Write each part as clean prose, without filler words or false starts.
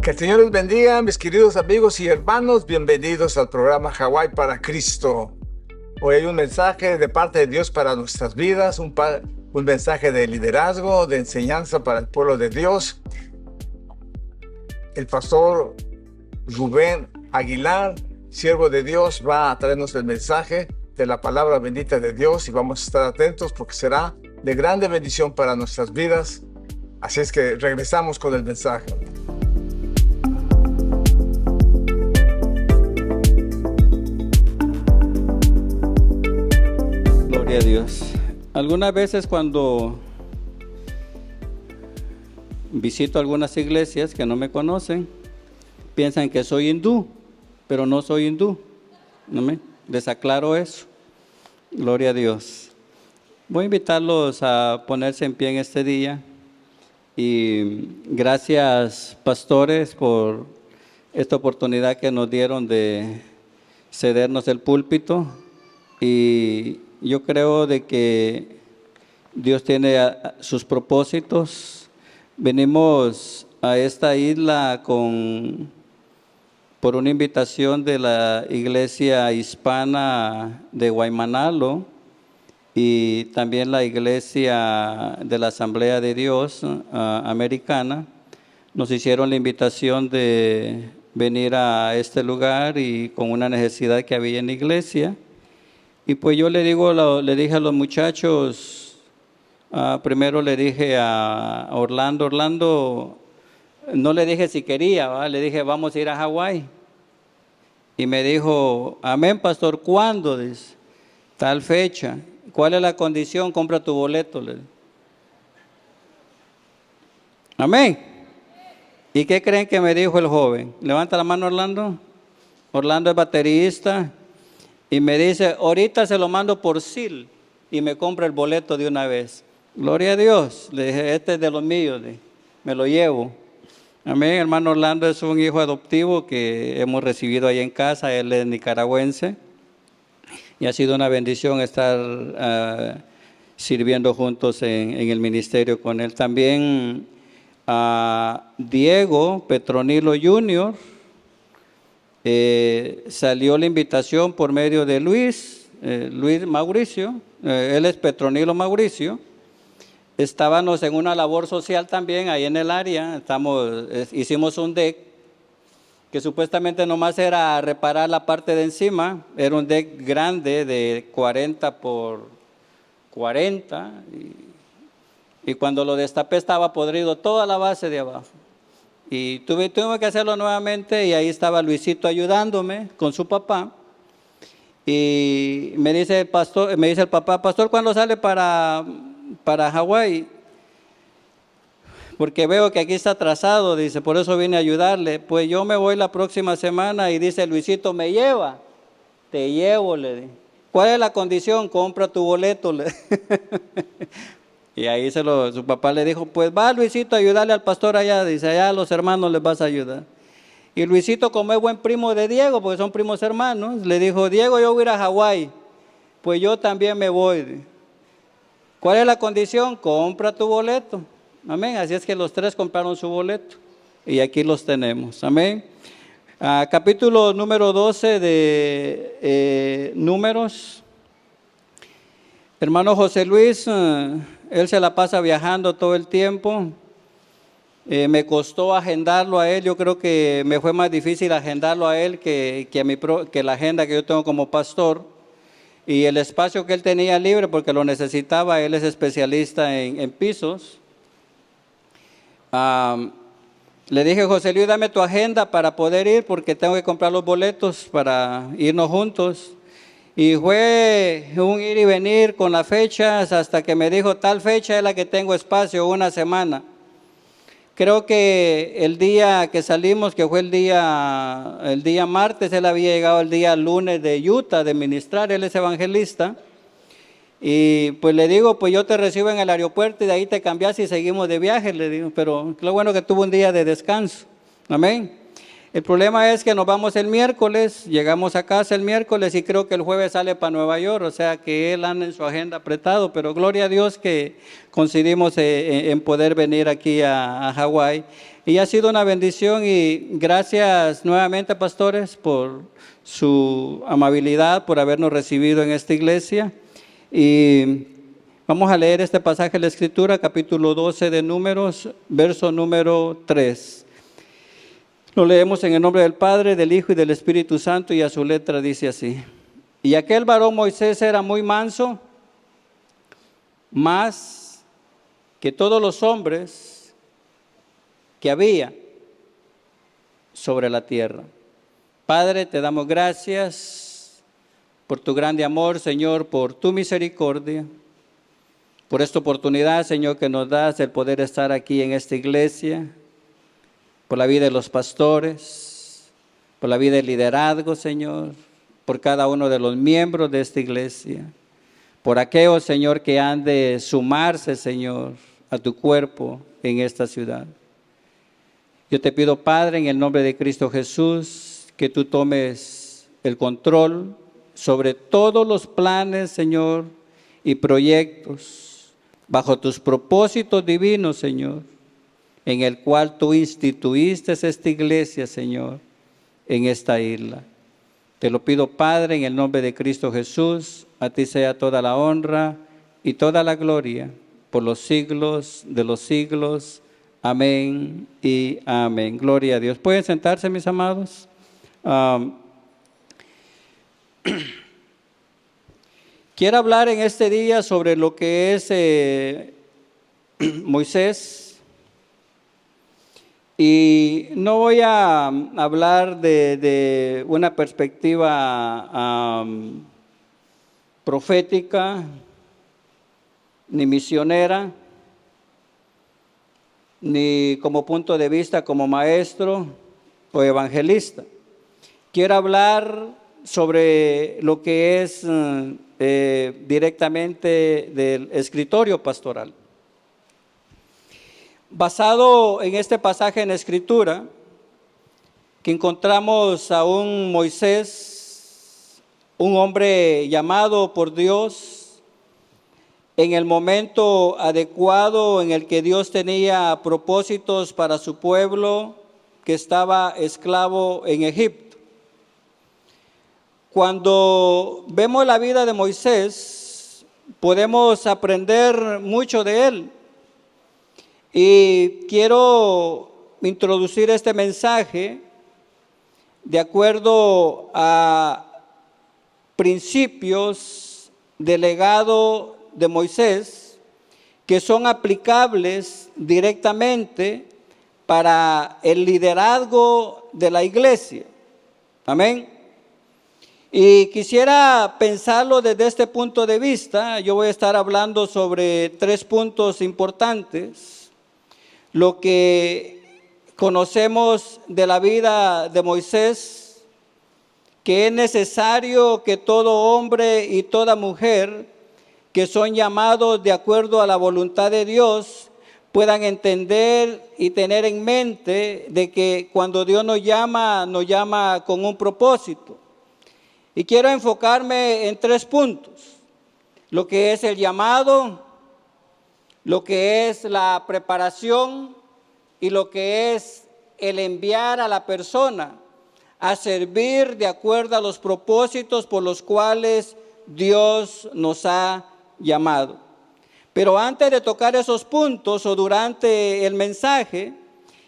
Que el Señor les bendiga, mis queridos amigos y hermanos. Bienvenidos al programa Hawái para Cristo. Hoy hay un mensaje de parte de Dios para nuestras vidas, un mensaje de liderazgo, de enseñanza para el pueblo de Dios. El pastor Rubén Aguilar, siervo de Dios, va a traernos el mensaje de la palabra bendita de Dios y vamos a estar atentos porque será de grande bendición para nuestras vidas. Así es que regresamos con el mensaje. Gloria a Dios. Algunas veces cuando visito algunas iglesias que no me conocen, piensan que soy hindú, pero no soy hindú. ¿No? Les aclaro eso. Gloria a Dios. Voy a invitarlos a ponerse en pie en este día. Y gracias, pastores, por esta oportunidad que nos dieron de cedernos el púlpito. Y yo creo de que Dios tiene sus propósitos. Venimos a esta isla por una invitación de la iglesia hispana de Guaymanalo y también la iglesia de la Asamblea de Dios americana. Nos hicieron la invitación de venir a este lugar y con una necesidad que había en la iglesia. Y pues yo le dije a los muchachos, primero le dije a Orlando, no le dije si quería, ¿va? Le dije vamos a ir a Hawái. Y me dijo, amén pastor, ¿cuándo? Dice, tal fecha. ¿Cuál es la condición? Compra tu boleto. Le dije. Amén. ¿Y qué creen que me dijo el joven? Levanta la mano Orlando. Orlando es baterista. Y me dice, ahorita se lo mando por SIL y me compra el boleto de una vez. Gloria a Dios. Le dije, este es de los míos, me lo llevo. Amén. Hermano Orlando es un hijo adoptivo que hemos recibido ahí en casa. Él es nicaragüense. Y ha sido una bendición estar sirviendo juntos en el ministerio con él. También Diego Petronilo Jr., salió la invitación por medio de Luis Mauricio, él es Petronilo Mauricio. Estábamos en una labor social también ahí en el área, hicimos un deck que supuestamente nomás era reparar la parte de encima, era un deck grande de 40 por 40 y cuando lo destapé estaba podrido toda la base de abajo. Y tuve que hacerlo nuevamente y ahí estaba Luisito ayudándome con su papá. Y me dice el papá, pastor, ¿cuándo sale para Hawái? Porque veo que aquí está atrasado, dice, por eso vine a ayudarle. Pues yo me voy la próxima semana y dice Luisito, ¿me lleva? Te llevo, le dije. ¿Cuál es la condición? Compra tu boleto, le Y ahí su papá le dijo, pues va Luisito a ayudarle al pastor allá, dice, allá a los hermanos les vas a ayudar. Y Luisito, como es buen primo de Diego, porque son primos hermanos, le dijo, Diego, yo voy a ir a Hawái, pues yo también me voy. ¿Cuál es la condición? Compra tu boleto. Amén. Así es que los tres compraron su boleto y aquí los tenemos. Amén. Capítulo número 12 de Números. Hermano José Luis, él se la pasa viajando todo el tiempo. Me costó agendarlo a él. Yo creo que me fue más difícil agendarlo a él que la agenda que yo tengo como pastor. Y el espacio que él tenía libre porque lo necesitaba, él es especialista en pisos. Le dije, José Luis, dame tu agenda para poder ir porque tengo que comprar los boletos para irnos juntos. Y fue un ir y venir con las fechas hasta que me dijo, tal fecha es la que tengo espacio, una semana. Creo que el día que salimos, que fue el día martes, él había llegado el día lunes de Utah de ministrar, él es evangelista. Y pues le digo, pues yo te recibo en el aeropuerto y de ahí te cambias y seguimos de viaje, le digo, pero lo bueno que tuvo un día de descanso. Amén. El problema es que nos vamos el miércoles, llegamos a casa el miércoles y creo que el jueves sale para Nueva York, o sea que él anda en su agenda apretado, pero gloria a Dios que coincidimos en poder venir aquí a Hawái. Y ha sido una bendición y gracias nuevamente, pastores, por su amabilidad, por habernos recibido en esta iglesia. Y vamos a leer este pasaje de la Escritura, capítulo 12 de Números, verso número 3. Lo leemos en el nombre del Padre, del Hijo y del Espíritu Santo, y a su letra dice así. Y aquel varón Moisés era muy manso, más que todos los hombres que había sobre la tierra. Padre, te damos gracias por tu grande amor, Señor, por tu misericordia, por esta oportunidad, Señor, que nos das el poder estar aquí en esta iglesia, por la vida de los pastores, por la vida del liderazgo, Señor, por cada uno de los miembros de esta iglesia, por aquellos, Señor, que han de sumarse, Señor, a tu cuerpo en esta ciudad. Yo te pido, Padre, en el nombre de Cristo Jesús, que tú tomes el control sobre todos los planes, Señor, y proyectos, bajo tus propósitos divinos, Señor, en el cual tú instituiste esta iglesia, Señor, en esta isla. Te lo pido, Padre, en el nombre de Cristo Jesús, a ti sea toda la honra y toda la gloria por los siglos de los siglos. Amén y amén. Gloria a Dios. ¿Pueden sentarse, mis amados? Quiero hablar en este día sobre lo que es Moisés. Y no voy a hablar de una perspectiva profética, ni misionera, ni como punto de vista como maestro o evangelista. Quiero hablar sobre lo que es directamente del escritorio pastoral. Basado en este pasaje en la Escritura, que encontramos a un Moisés, un hombre llamado por Dios, en el momento adecuado en el que Dios tenía propósitos para su pueblo que estaba esclavo en Egipto. Cuando vemos la vida de Moisés, podemos aprender mucho de él. Y quiero introducir este mensaje de acuerdo a principios del legado de Moisés que son aplicables directamente para el liderazgo de la iglesia. Amén. Y quisiera pensarlo desde este punto de vista. Yo voy a estar hablando sobre 3 puntos importantes. Lo que conocemos de la vida de Moisés, que es necesario que todo hombre y toda mujer que son llamados de acuerdo a la voluntad de Dios puedan entender y tener en mente de que cuando Dios nos llama con un propósito. Y quiero enfocarme en 3 puntos: lo que es el llamado, lo que es la preparación y lo que es el enviar a la persona a servir de acuerdo a los propósitos por los cuales Dios nos ha llamado. Pero antes de tocar esos puntos o durante el mensaje,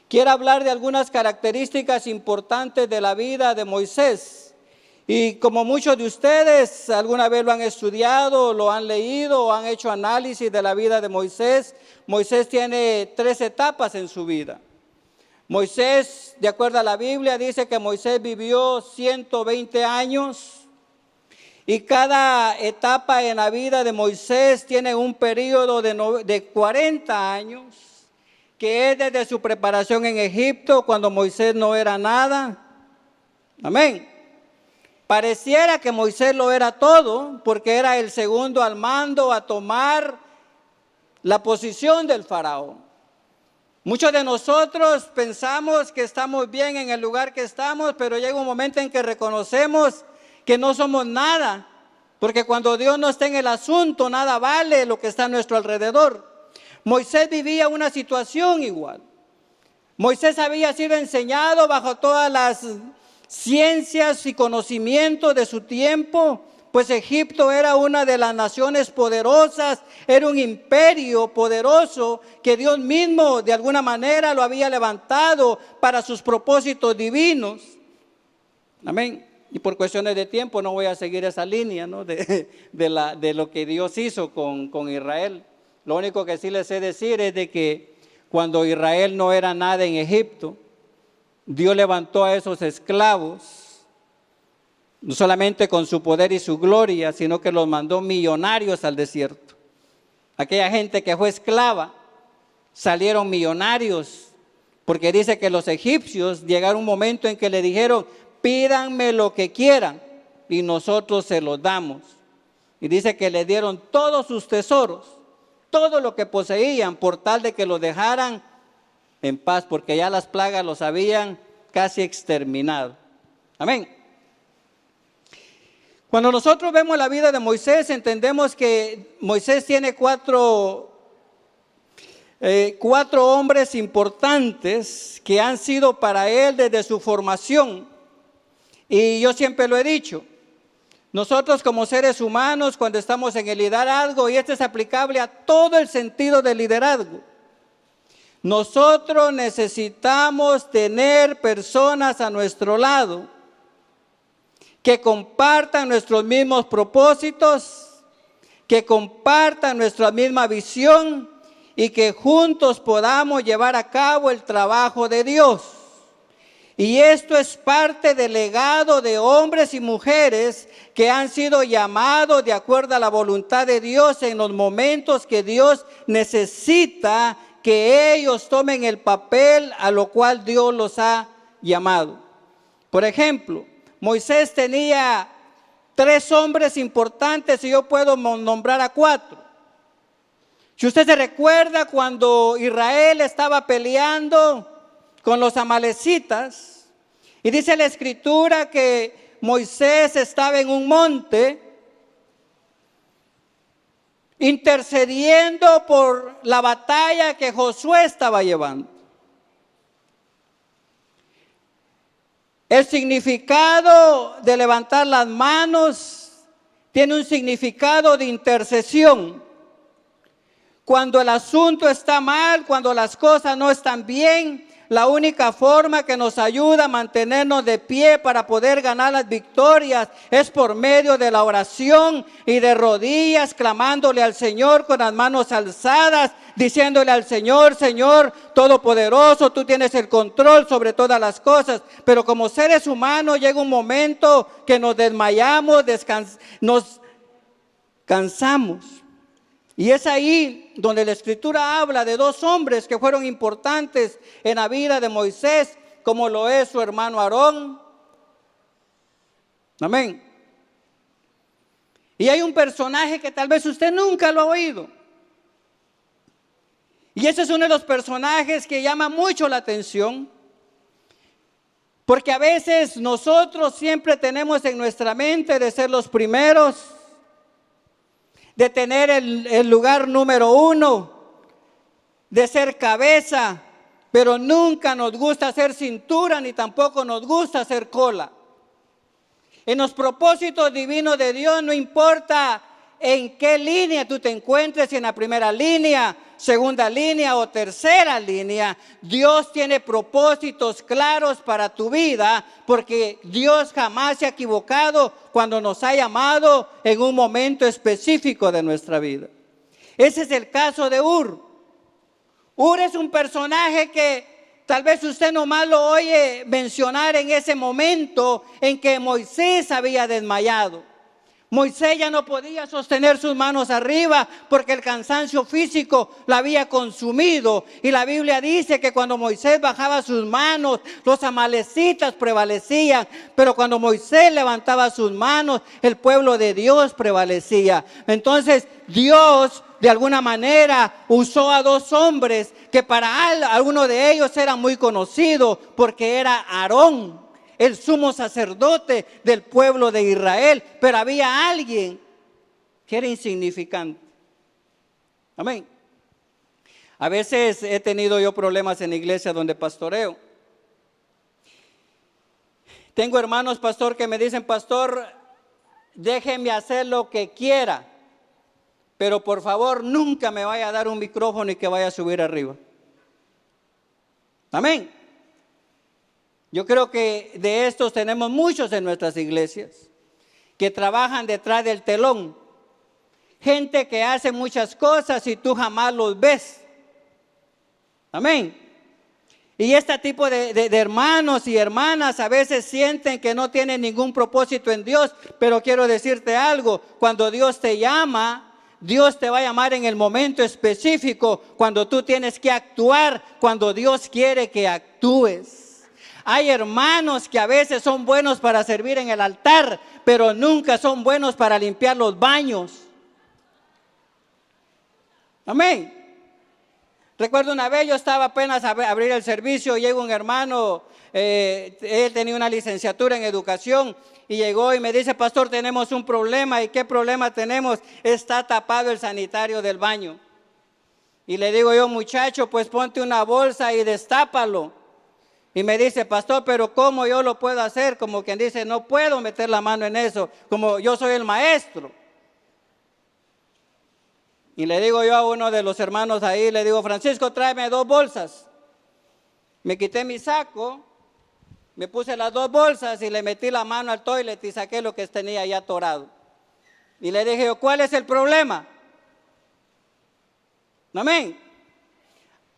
quiero hablar de algunas características importantes de la vida de Moisés. Y como muchos de ustedes alguna vez lo han estudiado, lo han leído o han hecho análisis de la vida de Moisés, Moisés tiene 3 etapas en su vida. Moisés, de acuerdo a la Biblia, dice que Moisés vivió 120 años y cada etapa en la vida de Moisés tiene un periodo de 40 años, que es desde su preparación en Egipto, cuando Moisés no era nada. Amén. Pareciera que Moisés lo era todo, porque era el segundo al mando a tomar la posición del faraón. Muchos de nosotros pensamos que estamos bien en el lugar que estamos, pero llega un momento en que reconocemos que no somos nada, porque cuando Dios no está en el asunto, nada vale lo que está a nuestro alrededor. Moisés vivía una situación igual. Moisés había sido enseñado bajo todas las ciencias y conocimientos de su tiempo, pues Egipto era una de las naciones poderosas, era un imperio poderoso que Dios mismo de alguna manera lo había levantado para sus propósitos divinos. Amén. Y por cuestiones de tiempo no voy a seguir esa línea, ¿no? de lo que Dios hizo con Israel. Lo único que sí les sé decir es de que cuando Israel no era nada en Egipto, Dios levantó a esos esclavos, no solamente con su poder y su gloria, sino que los mandó millonarios al desierto. Aquella gente que fue esclava, salieron millonarios, porque dice que los egipcios llegaron un momento en que le dijeron, pídanme lo que quieran y nosotros se los damos. Y dice que le dieron todos sus tesoros, todo lo que poseían, por tal de que los dejaran en paz, porque ya las plagas los habían casi exterminado. Amén. Cuando nosotros vemos la vida de Moisés, entendemos que Moisés tiene cuatro hombres importantes que han sido para él desde su formación. Y yo siempre lo he dicho, nosotros como seres humanos, cuando estamos en el liderazgo, y esto es aplicable a todo el sentido del liderazgo, nosotros necesitamos tener personas a nuestro lado que compartan nuestros mismos propósitos, que compartan nuestra misma visión y que juntos podamos llevar a cabo el trabajo de Dios. Y esto es parte del legado de hombres y mujeres que han sido llamados de acuerdo a la voluntad de Dios en los momentos que Dios necesita que ellos tomen el papel a lo cual Dios los ha llamado. Por ejemplo, Moisés tenía 3 hombres importantes y yo puedo nombrar a 4. Si usted se recuerda cuando Israel estaba peleando con los amalecitas, y dice la escritura que Moisés estaba en un monte intercediendo por la batalla que Josué estaba llevando. El significado de levantar las manos tiene un significado de intercesión. Cuando el asunto está mal, cuando las cosas no están bien, la única forma que nos ayuda a mantenernos de pie para poder ganar las victorias es por medio de la oración y de rodillas, clamándole al Señor con las manos alzadas, diciéndole al Señor, Señor Todopoderoso, tú tienes el control sobre todas las cosas. Pero como seres humanos llega un momento que nos desmayamos, nos cansamos. Y es ahí donde la Escritura habla de 2 hombres que fueron importantes en la vida de Moisés, como lo es su hermano Aarón. Amén. Y hay un personaje que tal vez usted nunca lo ha oído. Y ese es uno de los personajes que llama mucho la atención, porque a veces nosotros siempre tenemos en nuestra mente de ser los primeros, de tener el lugar número 1, de ser cabeza, pero nunca nos gusta ser cintura ni tampoco nos gusta ser cola. En los propósitos divinos de Dios no importa en qué línea tú te encuentres, si en la primera línea, segunda línea o tercera línea, Dios tiene propósitos claros para tu vida, porque Dios jamás se ha equivocado cuando nos ha llamado en un momento específico de nuestra vida. Ese es el caso de Ur. Ur es un personaje que tal vez usted nomás lo oye mencionar en ese momento en que Moisés había desmayado. Moisés ya no podía sostener sus manos arriba porque el cansancio físico la había consumido. Y la Biblia dice que cuando Moisés bajaba sus manos, los amalecitas prevalecían. Pero cuando Moisés levantaba sus manos, el pueblo de Dios prevalecía. Entonces Dios de alguna manera usó a 2 hombres que para alguno de ellos era muy conocido, porque era Aarón, el sumo sacerdote del pueblo de Israel, pero había alguien que era insignificante. Amén. A veces he tenido yo problemas en la iglesia donde pastoreo. Tengo hermanos, pastor, que me dicen, pastor, déjeme hacer lo que quiera, pero por favor nunca me vaya a dar un micrófono y que vaya a subir arriba. Amén. Yo creo que de estos tenemos muchos en nuestras iglesias que trabajan detrás del telón. Gente que hace muchas cosas y tú jamás los ves. Amén. Y este tipo de hermanos y hermanas a veces sienten que no tienen ningún propósito en Dios, pero quiero decirte algo, cuando Dios te llama, Dios te va a llamar en el momento específico, cuando tú tienes que actuar, cuando Dios quiere que actúes. Hay hermanos que a veces son buenos para servir en el altar, pero nunca son buenos para limpiar los baños. Amén. Recuerdo una vez, yo estaba apenas a abrir el servicio, llegó un hermano, él tenía una licenciatura en educación y llegó y me dice, pastor, tenemos un problema. ¿Y qué problema tenemos? Está tapado el sanitario del baño. Y le digo yo, muchacho, pues ponte una bolsa y destápalo. Y me dice, pastor, pero ¿cómo yo lo puedo hacer? Como quien dice, no puedo meter la mano en eso, como yo soy el maestro. Y le digo yo a uno de los hermanos ahí, le digo, Francisco, tráeme 2 bolsas. Me quité mi saco, me puse las 2 bolsas y le metí la mano al toilet y saqué lo que tenía ahí atorado. Y le dije yo, ¿cuál es el problema? Amén.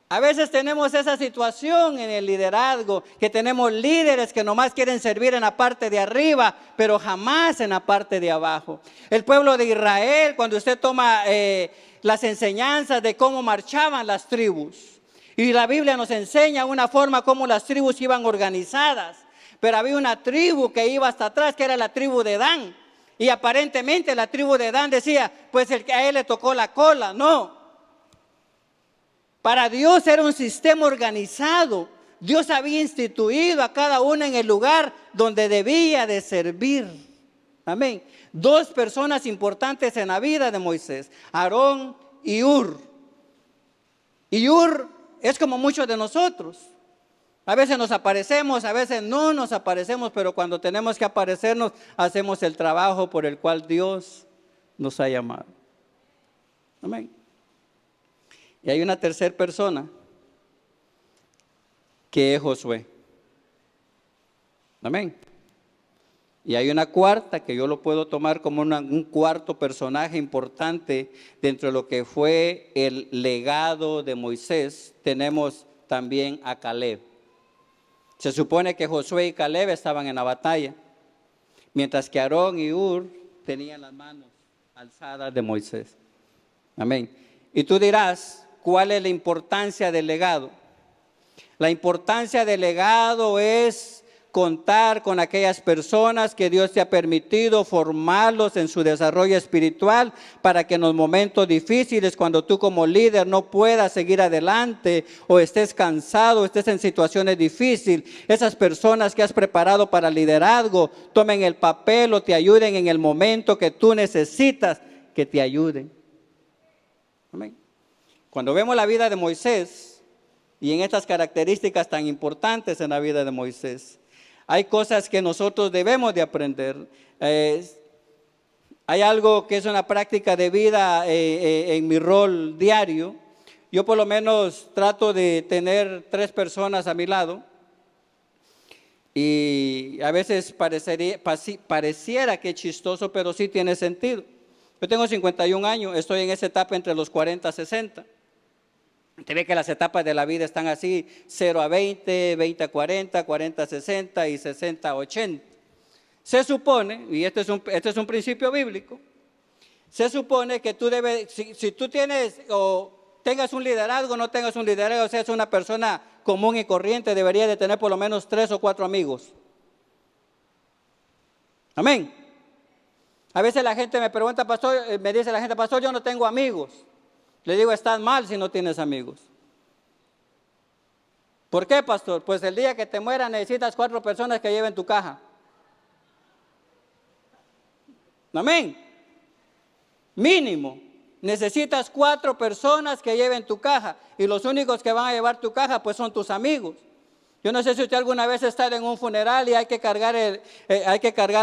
A veces tenemos esa situación en el liderazgo, que tenemos líderes que nomás quieren servir en la parte de arriba, pero jamás en la parte de abajo. El pueblo de Israel, cuando usted toma las enseñanzas de cómo marchaban las tribus, y la Biblia nos enseña una forma como las tribus iban organizadas, pero había una tribu que iba hasta atrás, que era la tribu de Dan, y aparentemente la tribu de Dan decía, pues a él le tocó la cola. No. Para Dios era un sistema organizado. Dios había instituido a cada uno en el lugar donde debía de servir. Amén. 2 personas importantes en la vida de Moisés, Aarón y Hur. Y Hur es como muchos de nosotros. A veces nos aparecemos, a veces no nos aparecemos, pero cuando tenemos que aparecernos, hacemos el trabajo por el cual Dios nos ha llamado. Amén. Y hay una tercera persona que es Josué. Amén. Y hay una cuarta que yo lo puedo tomar como un cuarto personaje importante dentro de lo que fue el legado de Moisés. Tenemos también a Caleb. Se supone que Josué y Caleb estaban en la batalla, mientras que Aarón y Hur tenían las manos alzadas de Moisés. Amén. Y tú dirás, ¿cuál es la importancia del legado? La importancia del legado es contar con aquellas personas que Dios te ha permitido formarlos en su desarrollo espiritual para que en los momentos difíciles, cuando tú como líder no puedas seguir adelante o estés cansado, estés en situaciones difíciles, esas personas que has preparado para liderazgo tomen el papel o te ayuden en el momento que tú necesitas que te ayuden. Amén. Cuando vemos la vida de Moisés y en estas características tan importantes en la vida de Moisés, hay cosas que nosotros debemos de aprender. Hay algo que es una práctica de vida en mi rol diario. Yo por lo menos trato de tener 3 personas a mi lado y a veces pareciera que es chistoso, pero sí tiene sentido. Yo tengo 51 años, estoy en esa etapa entre los 40 y 60. Usted ve que las etapas de la vida están así, 0 a 20, 20 a 40, 40 a 60 y 60 a 80. Se supone, y este es un principio bíblico, se supone que tú debes, si tú tienes o tengas un liderazgo o no tengas un liderazgo, seas una persona común y corriente, debería de tener por lo menos 3 o 4 amigos. Amén. A veces la gente me pregunta, pastor, me dice la gente, pastor, yo no tengo amigos. Le digo, estás mal si no tienes amigos. ¿Por qué, pastor? Pues el día que te mueras necesitas 4 personas que lleven tu caja. Amén. Mínimo. Necesitas 4 personas que lleven tu caja y los únicos que van a llevar tu caja pues son tus amigos. Yo no sé si usted alguna vez ha estado en un funeral y hay que cargar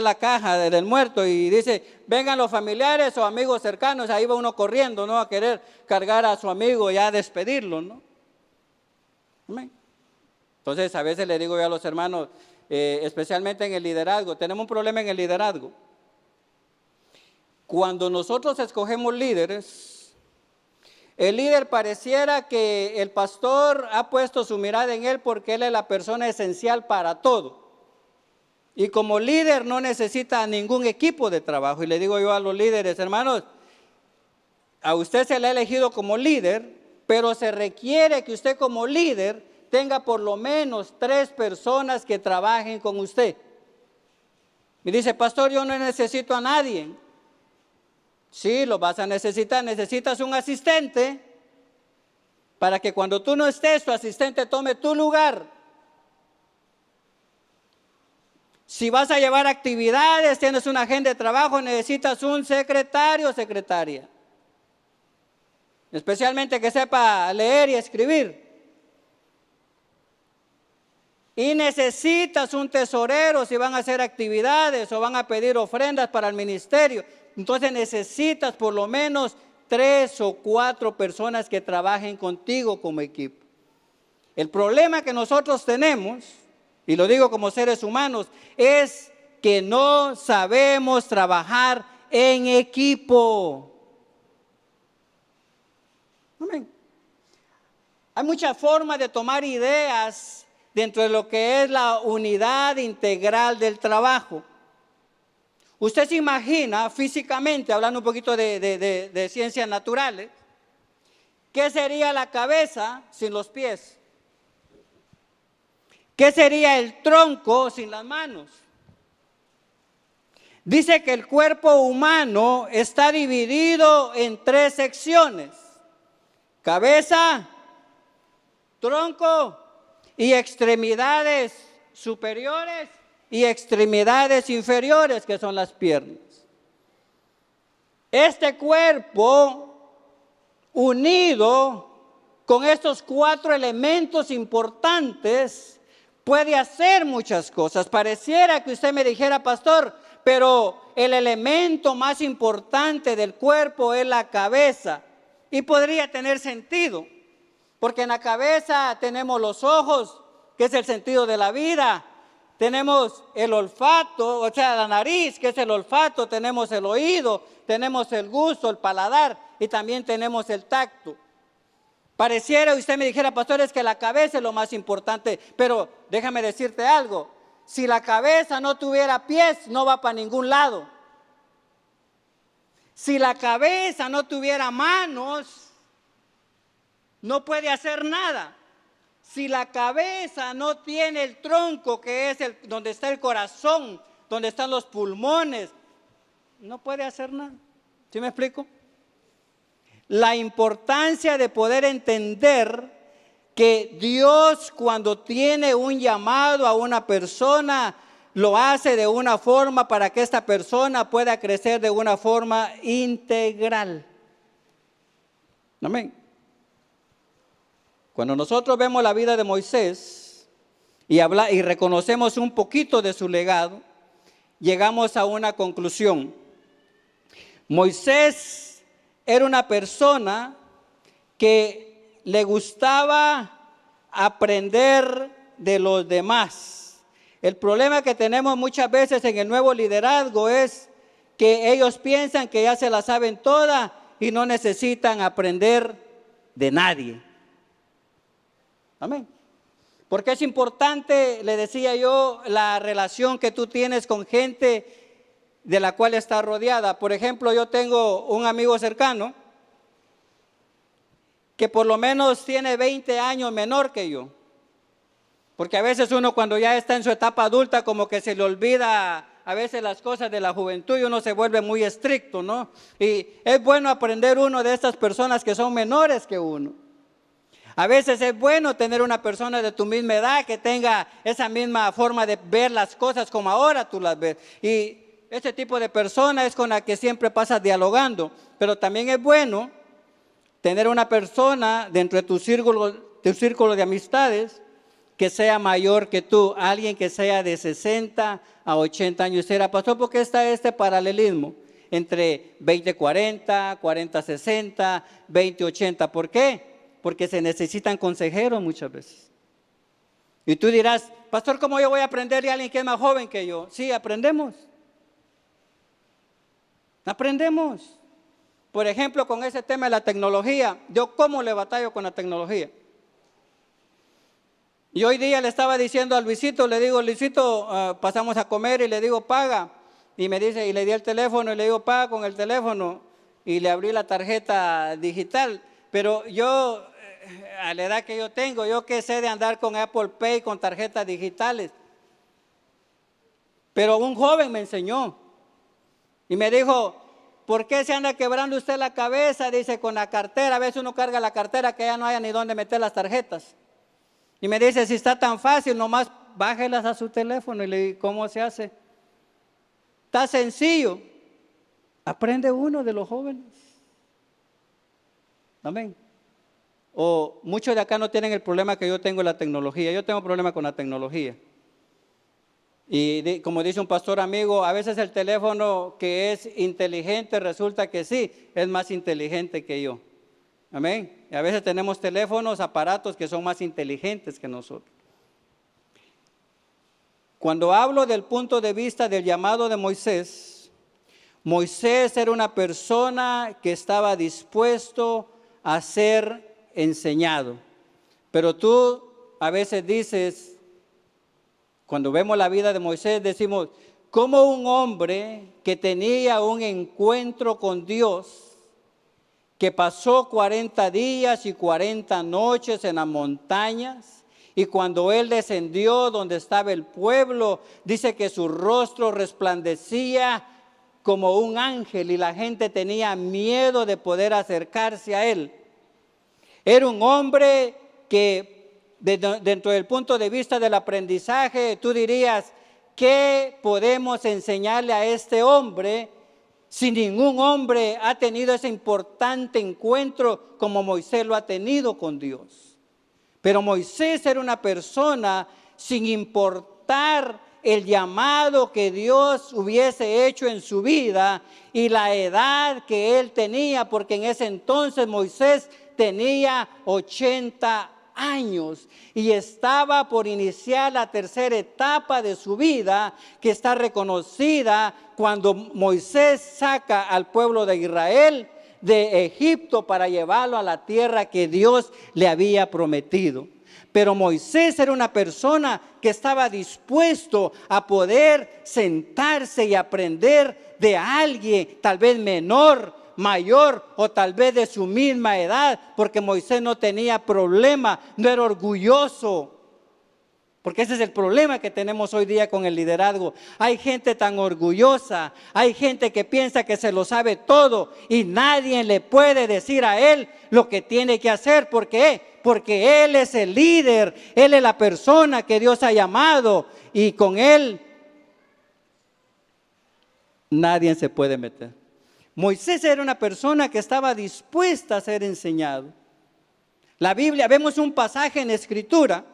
la caja del muerto y dice, vengan los familiares o amigos cercanos, ahí va uno corriendo, ¿no? A querer cargar a su amigo y a despedirlo, ¿no? Amén. Entonces a veces le digo yo a los hermanos, especialmente en el liderazgo, tenemos un problema en el liderazgo. Cuando nosotros escogemos líderes, el líder pareciera que el pastor ha puesto su mirada en él porque él es la persona esencial para todo. Y como líder no necesita ningún equipo de trabajo. Y le digo yo a los líderes, hermanos, a usted se le ha elegido como líder, pero se requiere que usted como líder tenga por lo menos 3 personas que trabajen con usted. Me dice, pastor, yo no necesito a nadie. Sí, lo vas a necesitar. Necesitas un asistente para que cuando tú no estés, tu asistente tome tu lugar. Si vas a llevar actividades, tienes una agenda de trabajo, necesitas un secretario o secretaria. Especialmente que sepa leer y escribir. Y necesitas un tesorero si van a hacer actividades o van a pedir ofrendas para el ministerio. Entonces necesitas por lo menos 3 o 4 personas que trabajen contigo como equipo. El problema que nosotros tenemos, y lo digo como seres humanos, es que no sabemos trabajar en equipo. Amén. Hay muchas formas de tomar ideas dentro de lo que es la unidad integral del trabajo. Usted se imagina físicamente, hablando un poquito de ciencias naturales, ¿qué sería la cabeza sin los pies? ¿Qué sería el tronco sin las manos? Dice que el cuerpo humano está dividido en 3 secciones: cabeza, tronco y extremidades superiores y extremidades inferiores, que son las piernas. Este cuerpo unido con estos 4 elementos importantes puede hacer muchas cosas. Pareciera que usted me dijera, pastor, pero el elemento más importante del cuerpo es la cabeza. Y podría tener sentido, porque en la cabeza tenemos los ojos, que es el sentido de la vida. Tenemos el olfato, o sea, la nariz, que es el olfato. Tenemos el oído, tenemos el gusto, el paladar, y también tenemos el tacto. Pareciera, usted me dijera, pastor, es que la cabeza es lo más importante, pero déjame decirte algo. Si la cabeza no tuviera pies, no va para ningún lado. Si la cabeza no tuviera manos, no puede hacer nada. Si la cabeza no tiene el tronco, que es donde está el corazón, donde están los pulmones, no puede hacer nada. ¿Sí me explico? La importancia de poder entender que Dios, cuando tiene un llamado a una persona, lo hace de una forma para que esta persona pueda crecer de una forma integral. Amén. Cuando nosotros vemos la vida de Moisés y reconocemos un poquito de su legado, llegamos a una conclusión. Moisés era una persona que le gustaba aprender de los demás. El problema que tenemos muchas veces en el nuevo liderazgo es que ellos piensan que ya se la saben toda y no necesitan aprender de nadie. Amén. Porque es importante, le decía yo, la relación que tú tienes con gente de la cual estás rodeada. Por ejemplo, yo tengo un amigo cercano que por lo menos tiene 20 años menor que yo. Porque a veces uno cuando ya está en su etapa adulta como que se le olvida a veces las cosas de la juventud y uno se vuelve muy estricto, ¿no? Y es bueno aprender uno de estas personas que son menores que uno. A veces es bueno tener una persona de tu misma edad que tenga esa misma forma de ver las cosas como ahora tú las ves. Y este tipo de persona es con la que siempre pasas dialogando, pero también es bueno tener una persona dentro de tu círculo de amistades que sea mayor que tú, alguien que sea de 60 a 80 años. Y será, pastor, ¿por qué está este paralelismo entre 20-40, 40-60, 20-80? ¿Por qué? Porque se necesitan consejeros muchas veces. Y tú dirás, pastor, ¿cómo yo voy a aprender de alguien que es más joven que yo? Sí, aprendemos. Aprendemos. Por ejemplo, con ese tema de la tecnología, yo cómo le batallo con la tecnología. Y hoy día le estaba diciendo a Luisito, le digo, Luisito, pasamos a comer y le digo, paga. Y me dice, y le di el teléfono y le digo, paga con el teléfono. Y le abrí la tarjeta digital. Pero yo, a la edad que yo tengo, yo que sé de andar con Apple Pay, con tarjetas digitales. Pero un joven me enseñó. Y me dijo, ¿por qué se anda quebrando usted la cabeza? Dice, con la cartera. A veces uno carga la cartera que ya no haya ni dónde meter las tarjetas. Y me dice, si está tan fácil, nomás bájelas a su teléfono. Y le digo, ¿cómo se hace? Está sencillo. Aprende uno de los jóvenes. Amén. O muchos de acá no tienen el problema que yo tengo en la tecnología. Yo tengo problema con la tecnología. Y como dice un pastor amigo, a veces el teléfono que es inteligente resulta que sí, es más inteligente que yo. Amén. Y a veces tenemos teléfonos, aparatos que son más inteligentes que nosotros. Cuando hablo del punto de vista del llamado de Moisés, Moisés era una persona que estaba dispuesto a ser enseñado. Pero tú a veces dices, cuando vemos la vida de Moisés, decimos, ¿cómo un hombre que tenía un encuentro con Dios, que pasó 40 días y 40 noches en las montañas, y cuando él descendió donde estaba el pueblo, dice que su rostro resplandecía como un ángel y la gente tenía miedo de poder acercarse a él? Era un hombre que dentro del punto de vista del aprendizaje, tú dirías, ¿qué podemos enseñarle a este hombre si ningún hombre ha tenido ese importante encuentro como Moisés lo ha tenido con Dios? Pero Moisés era una persona sin importar el llamado que Dios hubiese hecho en su vida y la edad que él tenía, porque en ese entonces Moisés tenía 80 años y estaba por iniciar la tercera etapa de su vida, que está reconocida cuando Moisés saca al pueblo de Israel de Egipto para llevarlo a la tierra que Dios le había prometido. Pero Moisés era una persona que estaba dispuesto a poder sentarse y aprender de alguien, tal vez menor, mayor o tal vez de su misma edad, porque Moisés no tenía problema, no era orgulloso. Porque ese es el problema que tenemos hoy día con el liderazgo. Hay gente tan orgullosa, hay gente que piensa que se lo sabe todo y nadie le puede decir a él lo que tiene que hacer. ¿Por qué? Porque él es el líder, él es la persona que Dios ha llamado y con él nadie se puede meter. Moisés era una persona que estaba dispuesta a ser enseñado. La Biblia, vemos un pasaje en Escritura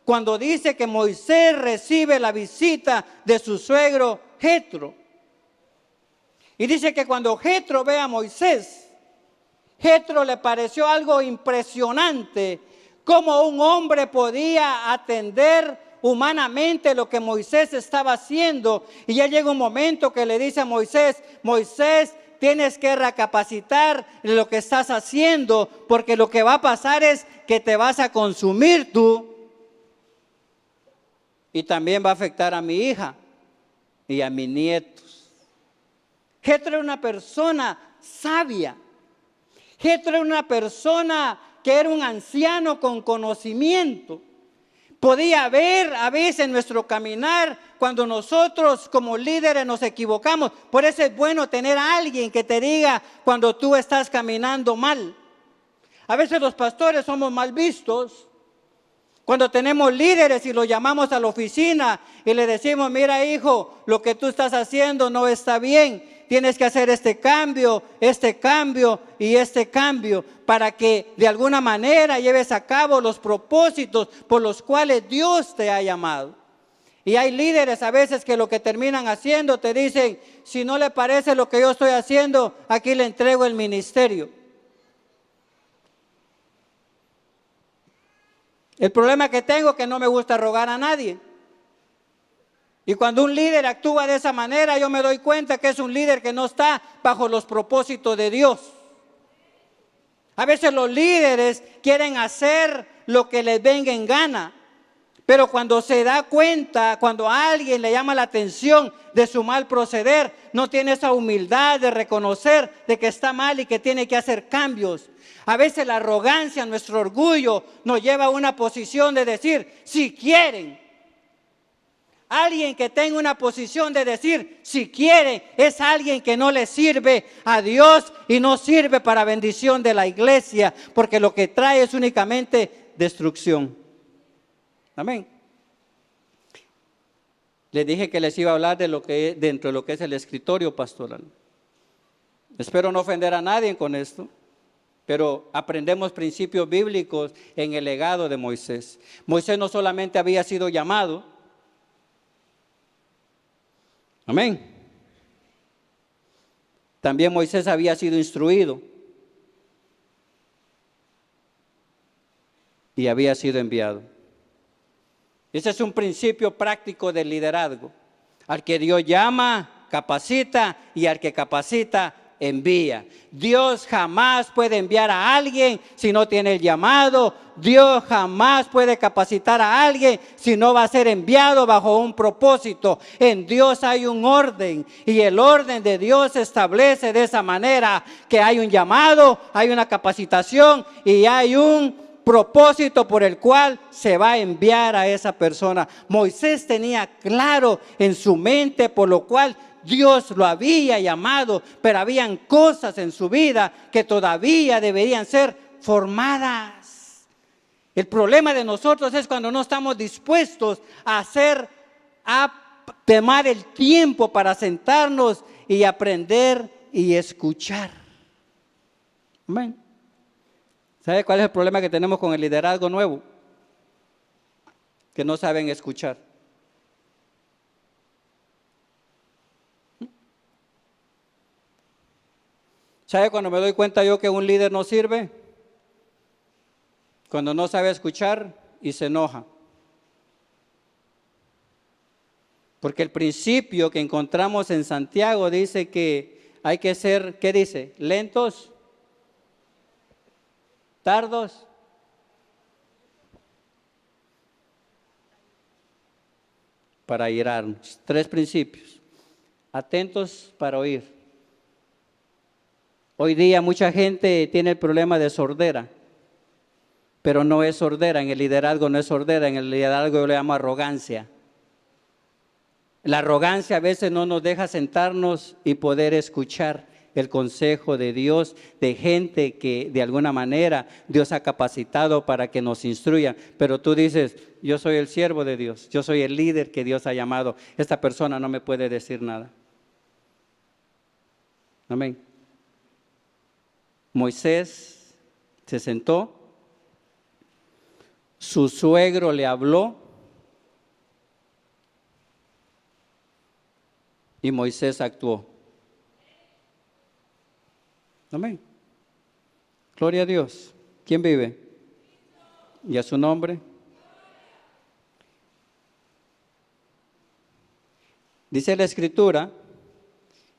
cuando dice que Moisés recibe la visita de su suegro Jetro. Y dice que cuando Jetro ve a Moisés, Jetro le pareció algo impresionante, cómo un hombre podía atender humanamente lo que Moisés estaba haciendo. Y ya llega un momento que le dice a Moisés, Moisés, tienes que recapacitar lo que estás haciendo, porque lo que va a pasar es que te vas a consumir tú. Y también va a afectar a mi hija y a mis nietos. Jetro era una persona sabia. Jetro era una persona que era un anciano con conocimiento. Podía ver a veces en nuestro caminar cuando nosotros como líderes nos equivocamos. Por eso es bueno tener a alguien que te diga cuando tú estás caminando mal. A veces los pastores somos mal vistos Cuando tenemos líderes y los llamamos a la oficina y le decimos, mira hijo, lo que tú estás haciendo no está bien, tienes que hacer este cambio y este cambio para que de alguna manera lleves a cabo los propósitos por los cuales Dios te ha llamado. Y hay líderes a veces que lo que terminan haciendo te dicen, si no le parece lo que yo estoy haciendo, aquí le entrego el ministerio. El problema que tengo es que no me gusta rogar a nadie. Y cuando un líder actúa de esa manera, yo me doy cuenta que es un líder que no está bajo los propósitos de Dios. A veces los líderes quieren hacer lo que les venga en gana. Pero cuando se da cuenta, cuando a alguien le llama la atención de su mal proceder, no tiene esa humildad de reconocer de que está mal y que tiene que hacer cambios. A veces la arrogancia, nuestro orgullo nos lleva a una posición de decir, si quieren. Alguien que tenga una posición de decir, si quiere, es alguien que no le sirve a Dios y no sirve para bendición de la iglesia, porque lo que trae es únicamente destrucción. Amén. Les dije que les iba a hablar de lo que dentro de lo que es el escritorio pastoral. Espero no ofender a nadie con esto, pero aprendemos principios bíblicos en el legado de Moisés. Moisés no solamente había sido llamado, amén. También Moisés había sido instruido y había sido enviado. Ese es un principio práctico del liderazgo. Al que Dios llama, capacita, y al que capacita, envía. Dios jamás puede enviar a alguien si no tiene el llamado. Dios jamás puede capacitar a alguien si no va a ser enviado bajo un propósito. En Dios hay un orden, y el orden de Dios se establece de esa manera, que hay un llamado, hay una capacitación y hay un propósito por el cual se va a enviar a esa persona. Moisés tenía claro en su mente por lo cual Dios lo había llamado, pero habían cosas en su vida que todavía deberían ser formadas. El problema de nosotros es cuando no estamos dispuestos a tomar el tiempo para sentarnos y aprender y escuchar. Amén. ¿Sabe cuál es el problema que tenemos con el liderazgo nuevo? Que no saben escuchar. ¿Sabe cuando me doy cuenta yo que un líder no sirve? Cuando no sabe escuchar y se enoja. Porque el principio que encontramos en Santiago dice que hay que ser, ¿qué dice? Lentos, tardos, para airarnos. 3 principios. Atentos para oír. Hoy día mucha gente tiene el problema de sordera, pero no es sordera, en el liderazgo no es sordera, en el liderazgo yo le llamo arrogancia. La arrogancia a veces no nos deja sentarnos y poder escuchar el consejo de Dios, de gente que de alguna manera Dios ha capacitado para que nos instruyan. Pero tú dices, yo soy el siervo de Dios, yo soy el líder que Dios ha llamado. Esta persona no me puede decir nada. Amén. Moisés se sentó, su suegro le habló y Moisés actuó. Amén. Gloria a Dios. ¿Quién vive? ¿Y a su nombre? Dice la Escritura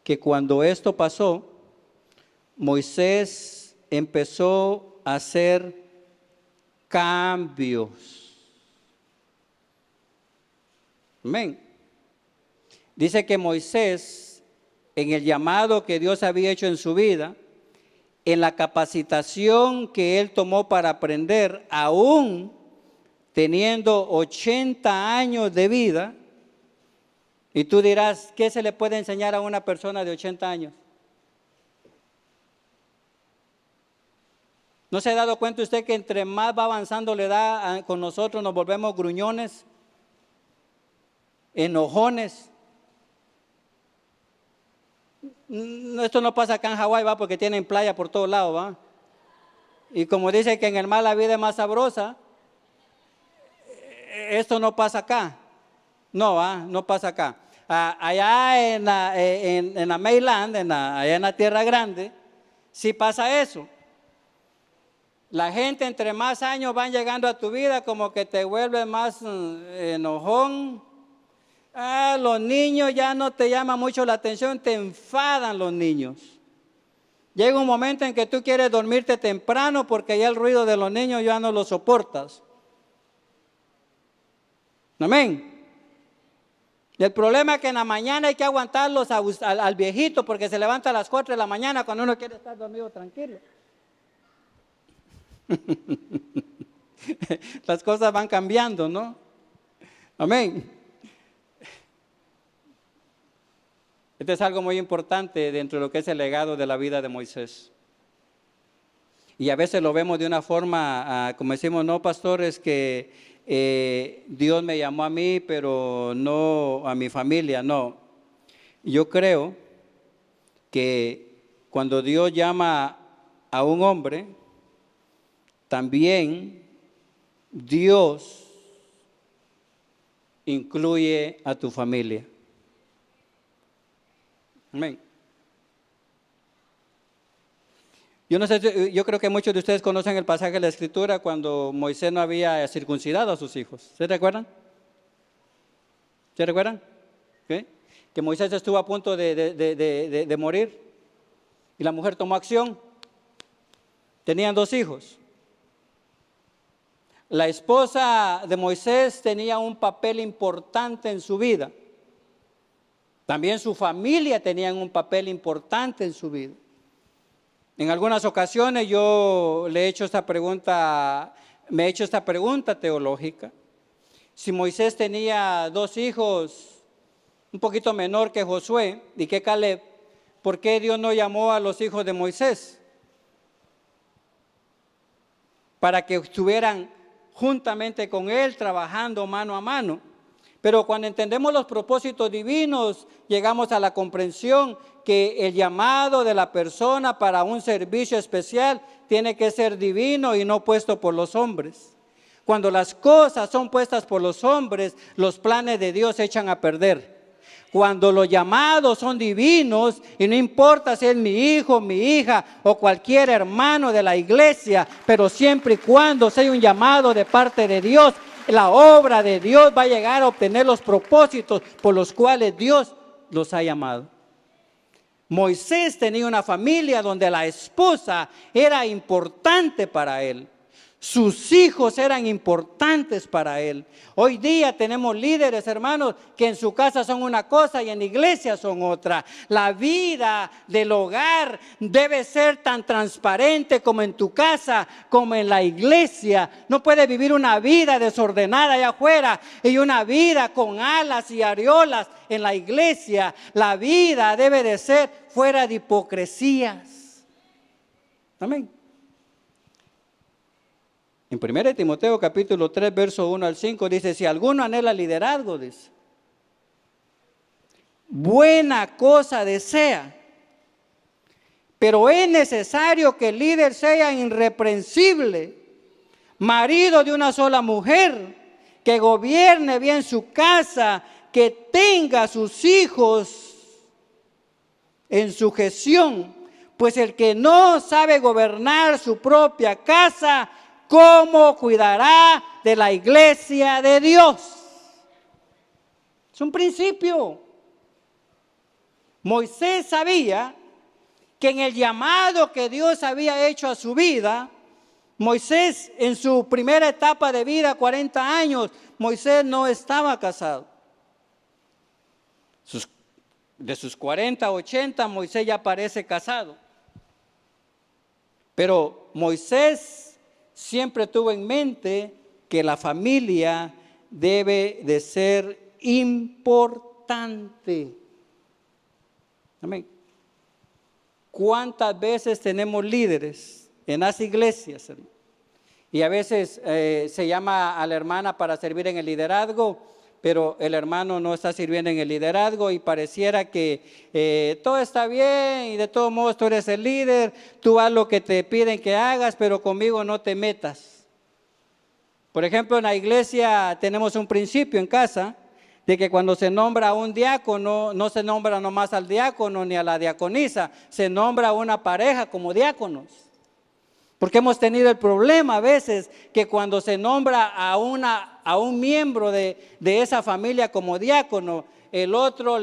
que cuando esto pasó, Moisés empezó a hacer cambios. Amén. Dice que Moisés, en el llamado que Dios había hecho en su vida, en la capacitación que él tomó para aprender, aún teniendo 80 años de vida, y tú dirás, ¿qué se le puede enseñar a una persona de 80 años? ¿No se ha dado cuenta usted que entre más va avanzando la edad con nosotros nos volvemos gruñones, enojones? Esto no pasa acá en Hawái, va, porque tienen playa por todos lados, va. Y como dice que en el mar la vida es más sabrosa, esto no pasa acá. No, va, no pasa acá. Allá en la mainland, allá en la Tierra Grande, sí pasa eso. La gente entre más años van llegando a tu vida, como que te vuelve más enojón. Los niños ya no te llaman mucho la atención, te enfadan los niños. Llega un momento en que tú quieres dormirte temprano porque ya el ruido de los niños ya no lo soportas. Amén. Y el problema es que en la mañana hay que aguantarlos al viejito porque se levanta a las 4 de la mañana cuando uno quiere estar dormido tranquilo. Las cosas van cambiando, ¿no? Amén. Este es algo muy importante dentro de lo que es el legado de la vida de Moisés. Y a veces lo vemos de una forma, como decimos, no, pastor, es que Dios me llamó a mí, pero no a mi familia, no. Yo creo que cuando Dios llama a un hombre, también Dios incluye a tu familia. Amén. Yo no sé, yo creo que muchos de ustedes conocen el pasaje de la Escritura cuando Moisés no había circuncidado a sus hijos. ¿Se recuerdan? ¿Se recuerdan? ¿Sí? Que Moisés estuvo a punto de morir y la mujer tomó acción. Tenían 2 hijos. La esposa de Moisés tenía un papel importante en su vida. También su familia tenía un papel importante en su vida. En algunas ocasiones yo le he hecho esta pregunta, me he hecho esta pregunta teológica. Si Moisés tenía 2 hijos un poquito menor que Josué y que Caleb, ¿por qué Dios no llamó a los hijos de Moisés? Para que estuvieran juntamente con él, trabajando mano a mano. Pero cuando entendemos los propósitos divinos, llegamos a la comprensión que el llamado de la persona para un servicio especial tiene que ser divino y no puesto por los hombres. Cuando las cosas son puestas por los hombres, los planes de Dios se echan a perder. Cuando los llamados son divinos, y no importa si es mi hijo, mi hija o cualquier hermano de la iglesia, pero siempre y cuando sea un llamado de parte de Dios, la obra de Dios va a llegar a obtener los propósitos por los cuales Dios los ha llamado. Moisés tenía una familia donde la esposa era importante para él. Sus hijos eran importantes para él. Hoy día tenemos líderes, hermanos, que en su casa son una cosa y en la iglesia son otra. La vida del hogar debe ser tan transparente como en tu casa, como en la iglesia. No puedes vivir una vida desordenada allá afuera y una vida con alas y areolas en la iglesia. La vida debe de ser fuera de hipocresías. Amén. En 1 Timoteo capítulo 3, verso 1 al 5 dice, si alguno anhela liderazgo, dice, buena cosa desea, pero es necesario que el líder sea irreprensible, marido de una sola mujer, que gobierne bien su casa, que tenga a sus hijos en sujeción, pues el que no sabe gobernar su propia casa, ¿cómo cuidará de la iglesia de Dios? Es un principio. Moisés sabía que en el llamado que Dios había hecho a su vida, Moisés en su primera etapa de vida, 40 años, Moisés no estaba casado. De sus 40 a 80, Moisés ya parece casado. Pero Moisés siempre tuvo en mente que la familia debe de ser importante. Amén. ¿Cuántas veces tenemos líderes en las iglesias, hermano. Y a veces se llama a la hermana para servir en el liderazgo, pero el hermano no está sirviendo en el liderazgo y pareciera que todo está bien y de todos modos tú eres el líder, tú haz lo que te piden que hagas, pero conmigo no te metas. Por ejemplo, en la iglesia tenemos un principio en casa de que cuando se nombra a un diácono, no se nombra nomás al diácono ni a la diaconisa, se nombra a una pareja como diáconos. Porque hemos tenido el problema a veces que cuando se nombra a un miembro de esa familia como diácono, el otro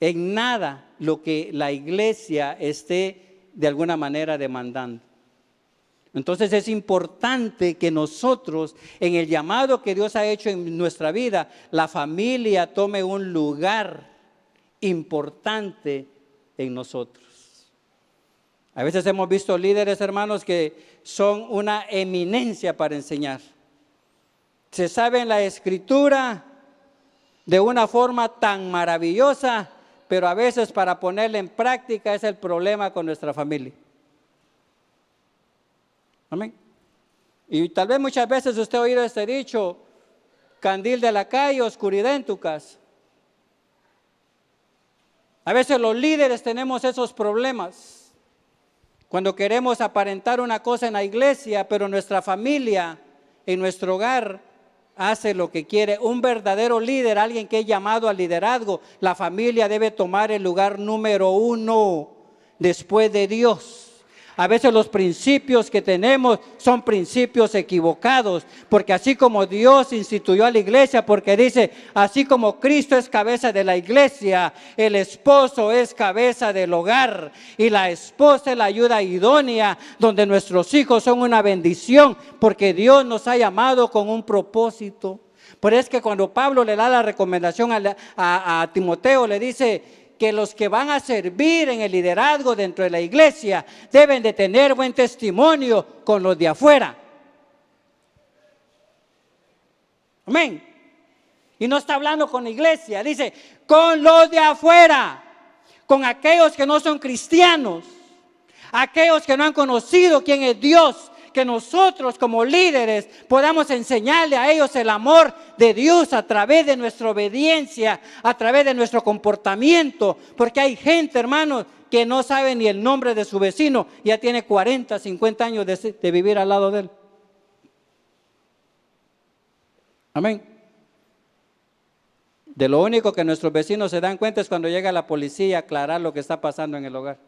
en nada lo que la iglesia esté de alguna manera demandando. Entonces es importante que nosotros, en el llamado que Dios ha hecho en nuestra vida, la familia tome un lugar importante en nosotros. A veces hemos visto líderes, hermanos, que son una eminencia para enseñar. Se sabe la escritura de una forma tan maravillosa, pero a veces para ponerla en práctica es el problema con nuestra familia. Amén. Y tal vez muchas veces usted ha oído este dicho: candil de la calle, oscuridad en tu casa. A veces los líderes tenemos esos problemas. Cuando queremos aparentar una cosa en la iglesia, pero nuestra familia, en nuestro hogar, hace lo que quiere. Un verdadero líder, alguien que es llamado al liderazgo, la familia debe tomar el lugar número 1 después de Dios. A veces los principios que tenemos son principios equivocados, porque así como Dios instituyó a la iglesia, porque dice, así como Cristo es cabeza de la iglesia, el esposo es cabeza del hogar y la esposa es la ayuda idónea, donde nuestros hijos son una bendición, porque Dios nos ha llamado con un propósito. Por eso es que cuando Pablo le da la recomendación a Timoteo, le dice que los que van a servir en el liderazgo dentro de la iglesia deben de tener buen testimonio con los de afuera. Amén. Y no está hablando con la iglesia, dice con los de afuera, con aquellos que no son cristianos, aquellos que no han conocido quién es Dios, que nosotros como líderes podamos enseñarle a ellos el amor de Dios a través de nuestra obediencia, a través de nuestro comportamiento, porque hay gente, hermanos, que no sabe ni el nombre de su vecino, ya tiene 40, 50 años de vivir al lado de él. Amén. De lo único que nuestros vecinos se dan cuenta es cuando llega la policía a aclarar lo que está pasando en el hogar.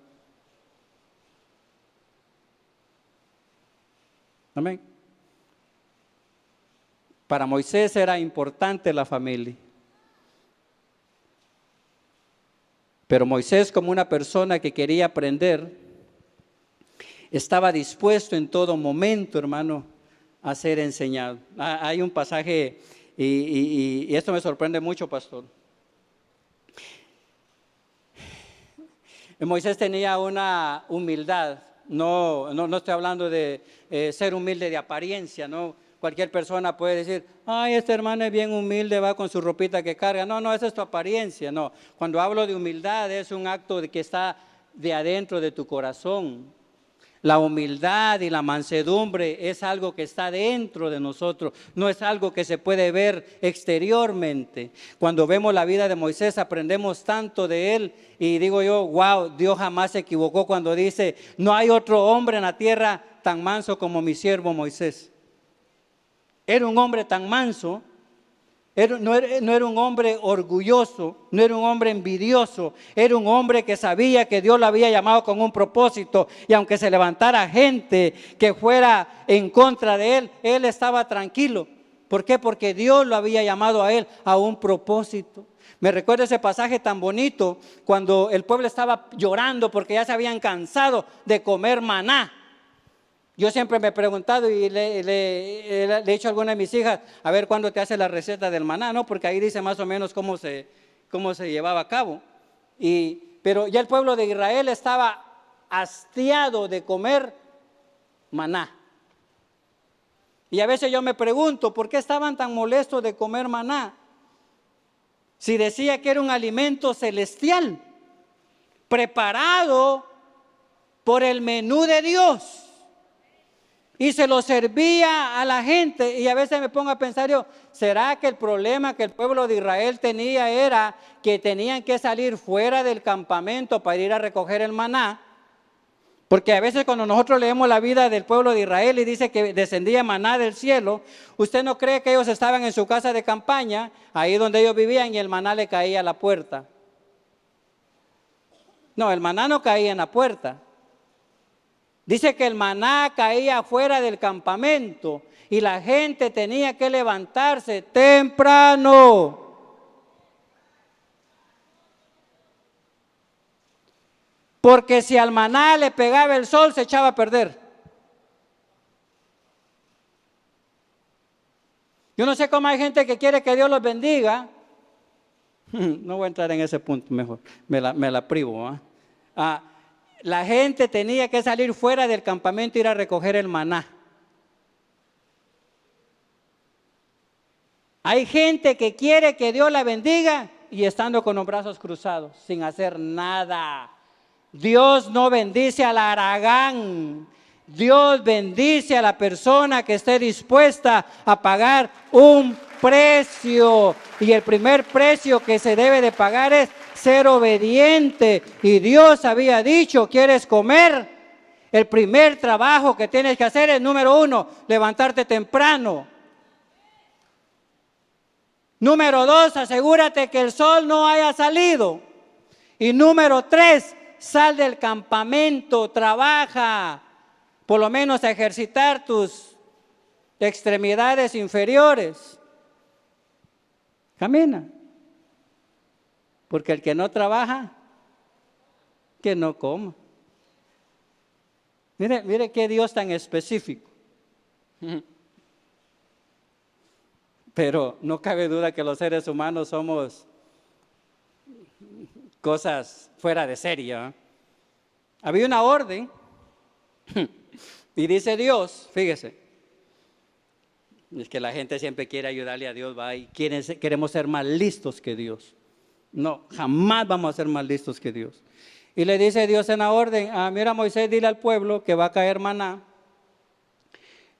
Amén. Para Moisés era importante la familia. Pero Moisés, como una persona que quería aprender, estaba dispuesto en todo momento, hermano, a ser enseñado. Hay un pasaje, y esto me sorprende mucho, pastor. Moisés tenía una humildad. No estoy hablando de ser humilde de apariencia, no. Cualquier persona puede decir, ay, este hermano es bien humilde, va con su ropita que carga. No, esa es tu apariencia, no. Cuando hablo de humildad es un acto que está de adentro de tu corazón. La humildad y la mansedumbre es algo que está dentro de nosotros, no es algo que se puede ver exteriormente. Cuando vemos la vida de Moisés aprendemos tanto de él y digo yo, wow, Dios jamás se equivocó cuando dice, no hay otro hombre en la tierra tan manso como mi siervo Moisés. Era un hombre tan manso. No era un hombre orgulloso, no era un hombre envidioso, era un hombre que sabía que Dios lo había llamado con un propósito y aunque se levantara gente que fuera en contra de él, él estaba tranquilo. ¿Por qué? Porque Dios lo había llamado a él a un propósito. Me recuerdo ese pasaje tan bonito cuando el pueblo estaba llorando porque ya se habían cansado de comer maná. Yo siempre me he preguntado y le he dicho a alguna de mis hijas, a ver cuándo te hace la receta del maná, ¿no? Porque ahí dice más o menos cómo se llevaba a cabo. Pero ya el pueblo de Israel estaba hastiado de comer maná. Y a veces yo me pregunto, ¿por qué estaban tan molestos de comer maná? Si decía que era un alimento celestial, preparado por el menú de Dios. Y se lo servía a la gente. Y a veces me pongo a pensar yo, ¿será que el problema que el pueblo de Israel tenía era que tenían que salir fuera del campamento para ir a recoger el maná? Porque a veces cuando nosotros leemos la vida del pueblo de Israel y dice que descendía maná del cielo, usted no cree que ellos estaban en su casa de campaña, ahí donde ellos vivían, y el maná le caía a la puerta. No, el maná no caía en la puerta. Dice que el maná caía fuera del campamento y la gente tenía que levantarse temprano. Porque si al maná le pegaba el sol, se echaba a perder. Yo no sé cómo hay gente que quiere que Dios los bendiga. No voy a entrar en ese punto, mejor, me la privo. La gente tenía que salir fuera del campamento e ir a recoger el maná. Hay gente que quiere que Dios la bendiga y estando con los brazos cruzados, sin hacer nada. Dios no bendice al haragán. Dios bendice a la persona que esté dispuesta a pagar un precio. Y el primer precio que se debe de pagar es ser obediente. Y Dios había dicho, ¿quieres comer? El primer trabajo que tienes que hacer es, número 1, levantarte temprano. Número 2, asegúrate que el sol no haya salido. Y número 3, sal del campamento, trabaja, por lo menos a ejercitar tus extremidades inferiores. Camina. Porque el que no trabaja, que no coma. Mire qué Dios tan específico. Pero no cabe duda que los seres humanos somos cosas fuera de serie, ¿eh? Había una orden y dice Dios, fíjese, es que la gente siempre quiere ayudarle a Dios, va, y queremos ser más listos que Dios. No, jamás vamos a ser más listos que Dios. Y le dice Dios en la orden, mira Moisés, dile al pueblo que va a caer maná,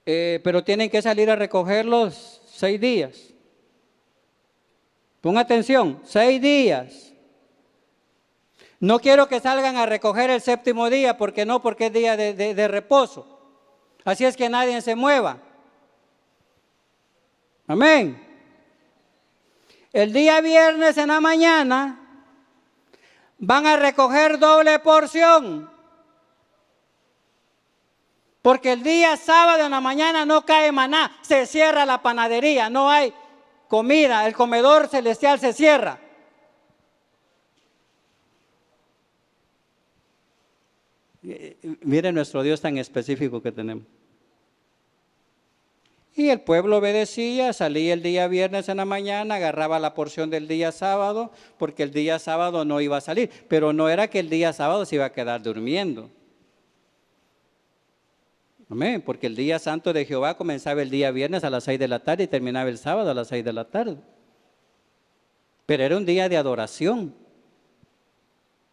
pero tienen que salir a recogerlos 6 días. Ponga atención, 6 días. No quiero que salgan a recoger el 7º día, porque es día de reposo. Así es que nadie se mueva. Amén. El día viernes en la mañana van a recoger doble porción. Porque el día sábado en la mañana no cae maná, se cierra la panadería, no hay comida, el comedor celestial se cierra. Miren nuestro Dios tan específico que tenemos. Y el pueblo obedecía, salía el día viernes en la mañana, agarraba la porción del día sábado, porque el día sábado no iba a salir, pero no era que el día sábado se iba a quedar durmiendo. Amén, porque el día santo de Jehová comenzaba el día viernes a las 6 de la tarde y terminaba el sábado a las 6 de la tarde. Pero era un día de adoración.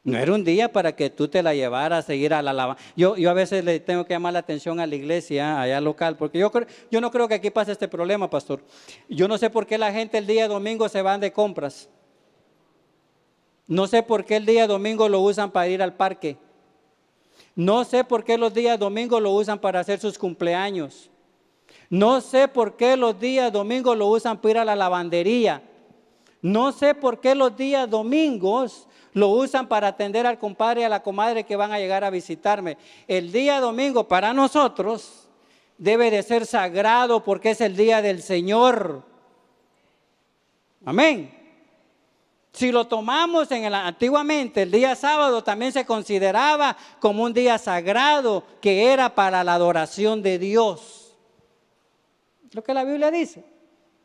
No era un día para que tú te la llevaras a seguir a la alabanza. Yo a veces le tengo que llamar la atención a la iglesia allá local, porque yo no creo que aquí pase este problema, pastor. Yo no sé por qué la gente el día domingo se van de compras. No sé por qué el día domingo lo usan para ir al parque. No sé por qué los días domingos lo usan para hacer sus cumpleaños. No sé por qué los días domingos lo usan para ir a la lavandería. No sé por qué los días domingos lo usan para atender al compadre y a la comadre que van a llegar a visitarme. El día domingo para nosotros debe de ser sagrado porque es el día del Señor. Amén. Si lo tomamos antiguamente, el día sábado también se consideraba como un día sagrado que era para la adoración de Dios. Lo que la Biblia dice.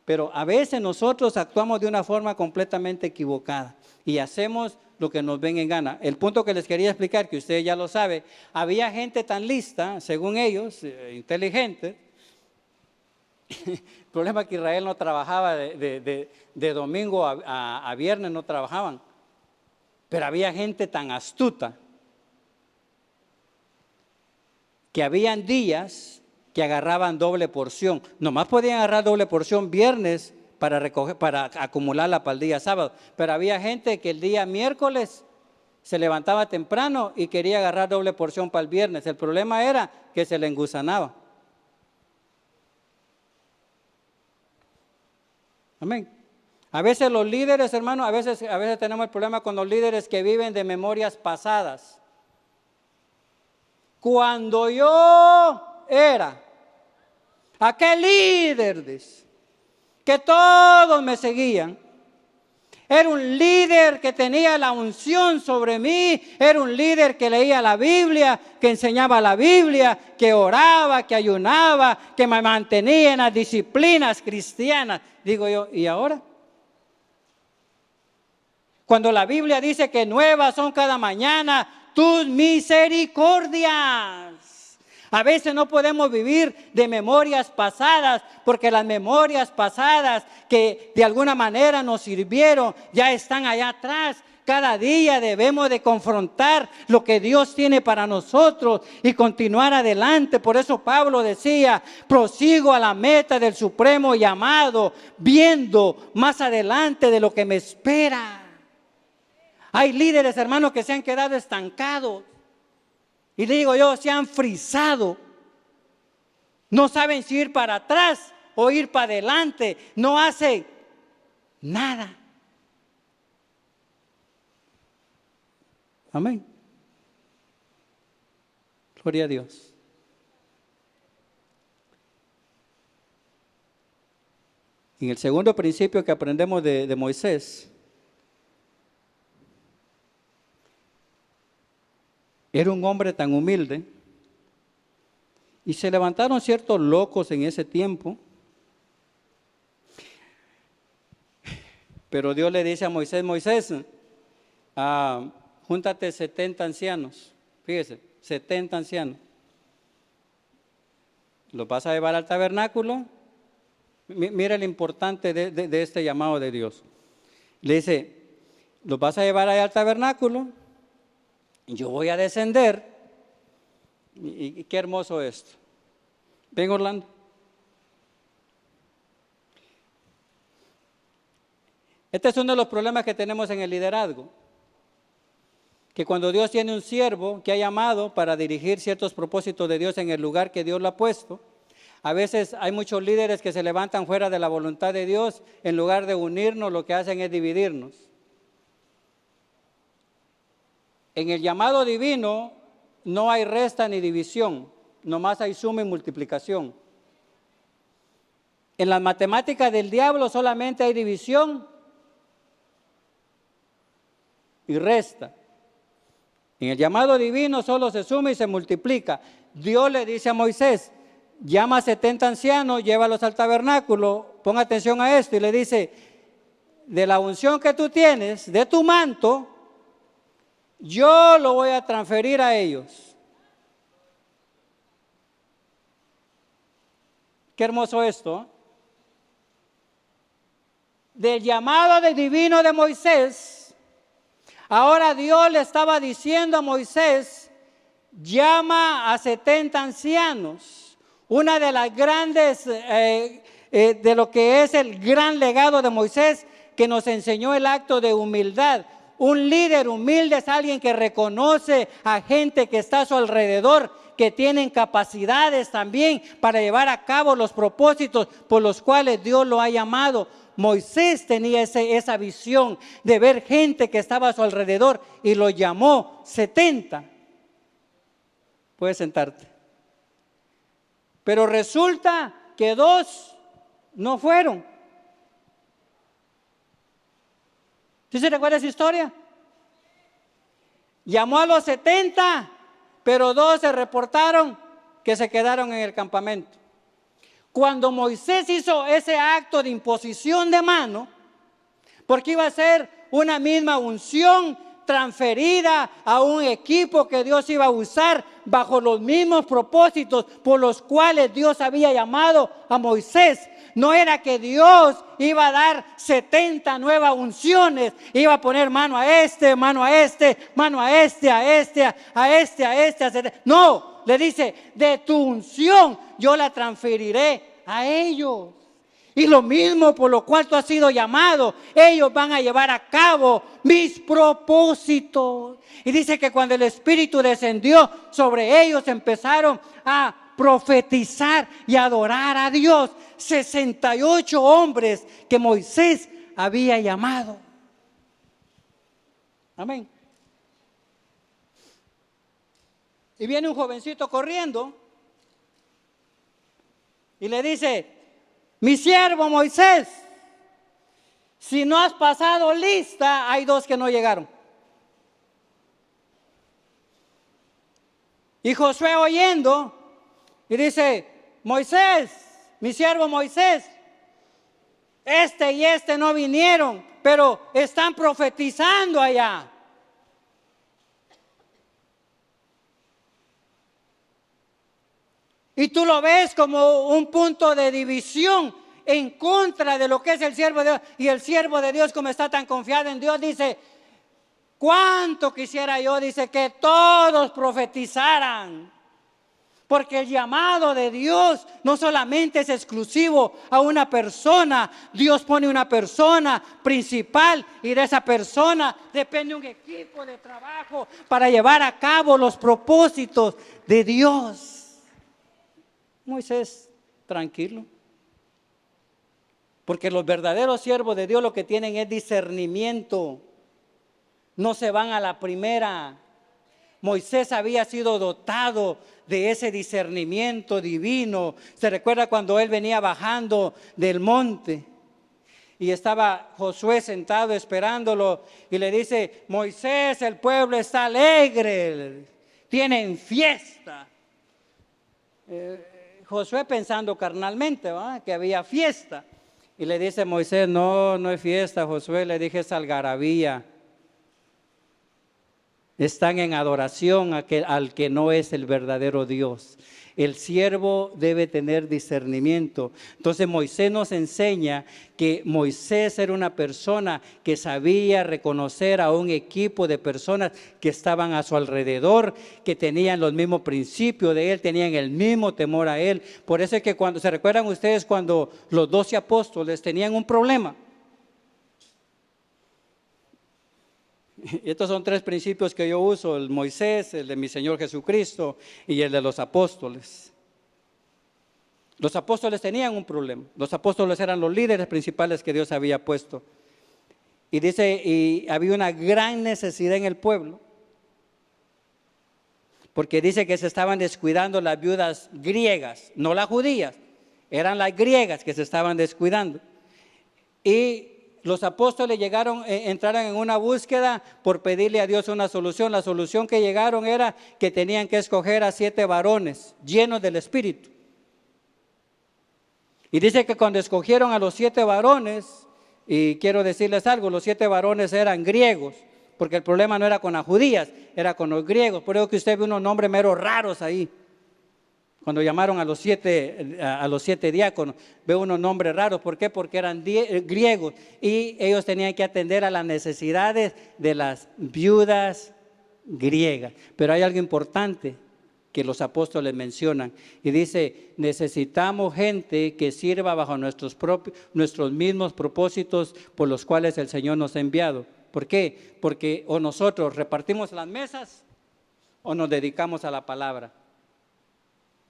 Pero a veces nosotros actuamos de una forma completamente equivocada y hacemos lo que nos venga en gana. El punto que les quería explicar, que usted ya lo sabe, había gente tan lista, según ellos, inteligente. El problema es que Israel no trabajaba de domingo a viernes, no trabajaban. Pero había gente tan astuta que habían días que agarraban doble porción. Nomás podían agarrar doble porción viernes para recoger, para acumularla para el día sábado. Pero había gente que el día miércoles se levantaba temprano y quería agarrar doble porción para el viernes. El problema era que se le engusanaba. Amén. A veces los líderes, hermanos, a veces tenemos el problema con los líderes que viven de memorias pasadas. Cuando yo era aquel líder, dice, que todos me seguían, era un líder que tenía la unción sobre mí, era un líder que leía la Biblia, que enseñaba la Biblia, que oraba, que ayunaba, que me mantenía en las disciplinas cristianas. Digo yo, ¿y ahora? Cuando la Biblia dice que nuevas son cada mañana tus misericordias. A veces no podemos vivir de memorias pasadas, porque las memorias pasadas que de alguna manera nos sirvieron ya están allá atrás. Cada día debemos de confrontar lo que Dios tiene para nosotros y continuar adelante. Por eso Pablo decía, prosigo a la meta del supremo llamado, viendo más adelante de lo que me espera. Hay líderes, hermanos, que se han quedado estancados. Y le digo yo, se han frisado. No saben si ir para atrás o ir para adelante. No hacen nada. Amén. Gloria a Dios. En el segundo principio que aprendemos de Moisés, era un hombre tan humilde y se levantaron ciertos locos en ese tiempo, pero Dios le dice a Moisés, júntate 70 ancianos, fíjese, 70 ancianos, los vas a llevar al tabernáculo. Mira lo importante de este llamado de Dios. Le dice, los vas a llevar allá al tabernáculo, yo voy a descender. Y qué hermoso esto. Ven, Orlando. Este es uno de los problemas que tenemos en el liderazgo. Que cuando Dios tiene un siervo que ha llamado para dirigir ciertos propósitos de Dios en el lugar que Dios lo ha puesto, a veces hay muchos líderes que se levantan fuera de la voluntad de Dios, en lugar de unirnos, lo que hacen es dividirnos. En el llamado divino no hay resta ni división, nomás hay suma y multiplicación. En las matemáticas del diablo solamente hay división y resta. En el llamado divino solo se suma y se multiplica. Dios le dice a Moisés, llama a 70 ancianos, llévalos al tabernáculo, pon atención a esto, y le dice, de la unción que tú tienes, de tu manto, yo lo voy a transferir a ellos. Qué hermoso esto. Del llamado del divino de Moisés, ahora Dios le estaba diciendo a Moisés, llama a 70 ancianos. Una de las grandes, de lo que es el gran legado de Moisés, que nos enseñó el acto de humildad. Un líder humilde es alguien que reconoce a gente que está a su alrededor, que tienen capacidades también para llevar a cabo los propósitos por los cuales Dios lo ha llamado. Moisés tenía esa visión de ver gente que estaba a su alrededor y lo llamó 70. Puedes sentarte. Pero resulta que 2 no fueron. ¿Sí se recuerda esa historia? Llamó a los 70, pero 2 se reportaron que se quedaron en el campamento. Cuando Moisés hizo ese acto de imposición de mano, porque iba a ser una misma unción transferida a un equipo que Dios iba a usar bajo los mismos propósitos por los cuales Dios había llamado a Moisés. No era que Dios iba a dar 70 nuevas unciones, iba a poner mano a este, mano a este, mano a este, a este, a este, a este, a este. No, le dice, de tu unción yo la transferiré a ellos. Y lo mismo por lo cual tú has sido llamado, ellos van a llevar a cabo mis propósitos. Y dice que cuando el Espíritu descendió sobre ellos, empezaron a profetizar y adorar a Dios. 68 hombres que Moisés había llamado. Amén. Y viene un jovencito corriendo y le dice, mi siervo Moisés, si no has pasado lista, hay 2 que no llegaron. Y Josué oyendo, y dice, Moisés, mi siervo Moisés, este y este no vinieron, pero están profetizando allá. Y tú lo ves como un punto de división en contra de lo que es el siervo de Dios. Y el siervo de Dios, como está tan confiado en Dios, dice, cuánto quisiera yo, dice, que todos profetizaran. Porque el llamado de Dios no solamente es exclusivo a una persona. Dios pone una persona principal y de esa persona depende un equipo de trabajo para llevar a cabo los propósitos de Dios. Moisés, tranquilo. Porque los verdaderos siervos de Dios lo que tienen es discernimiento. No se van a la primera. Moisés había sido dotado de ese discernimiento divino. Se recuerda cuando él venía bajando del monte y estaba Josué sentado esperándolo y le dice, Moisés, el pueblo está alegre, tienen fiesta. Josué pensando carnalmente, ¿va?, que había fiesta. Y le dice Moisés, no es fiesta, Josué, le dije, es algarabía. Están en adoración al que no es el verdadero Dios. El siervo debe tener discernimiento. Entonces Moisés nos enseña que Moisés era una persona que sabía reconocer a un equipo de personas que estaban a su alrededor, que tenían los mismos principios de él, tenían el mismo temor a él. Por eso es que cuando se recuerdan ustedes cuando los 12 apóstoles tenían un problema. Estos son 3 principios que yo uso, el Moisés, el de mi Señor Jesucristo y el de los apóstoles. Los apóstoles tenían un problema. Los apóstoles eran los líderes principales que Dios había puesto. Y dice, y había una gran necesidad en el pueblo, porque dice que se estaban descuidando las viudas griegas, no las judías, eran las griegas que se estaban descuidando. Y los apóstoles entraron en una búsqueda por pedirle a Dios una solución. La solución que llegaron era que tenían que escoger a 7 varones llenos del Espíritu. Y dice que cuando escogieron a los 7 varones, y quiero decirles algo, los 7 varones eran griegos, porque el problema no era con las judías, era con los griegos. Por eso que usted ve unos nombres meros raros ahí. Cuando llamaron a los 7 diáconos, veo unos nombres raros. ¿Por qué? Porque eran griegos y ellos tenían que atender a las necesidades de las viudas griegas. Pero hay algo importante que los apóstoles mencionan y dice, necesitamos gente que sirva bajo nuestros mismos propósitos por los cuales el Señor nos ha enviado. ¿Por qué? Porque o nosotros repartimos las mesas o nos dedicamos a la palabra.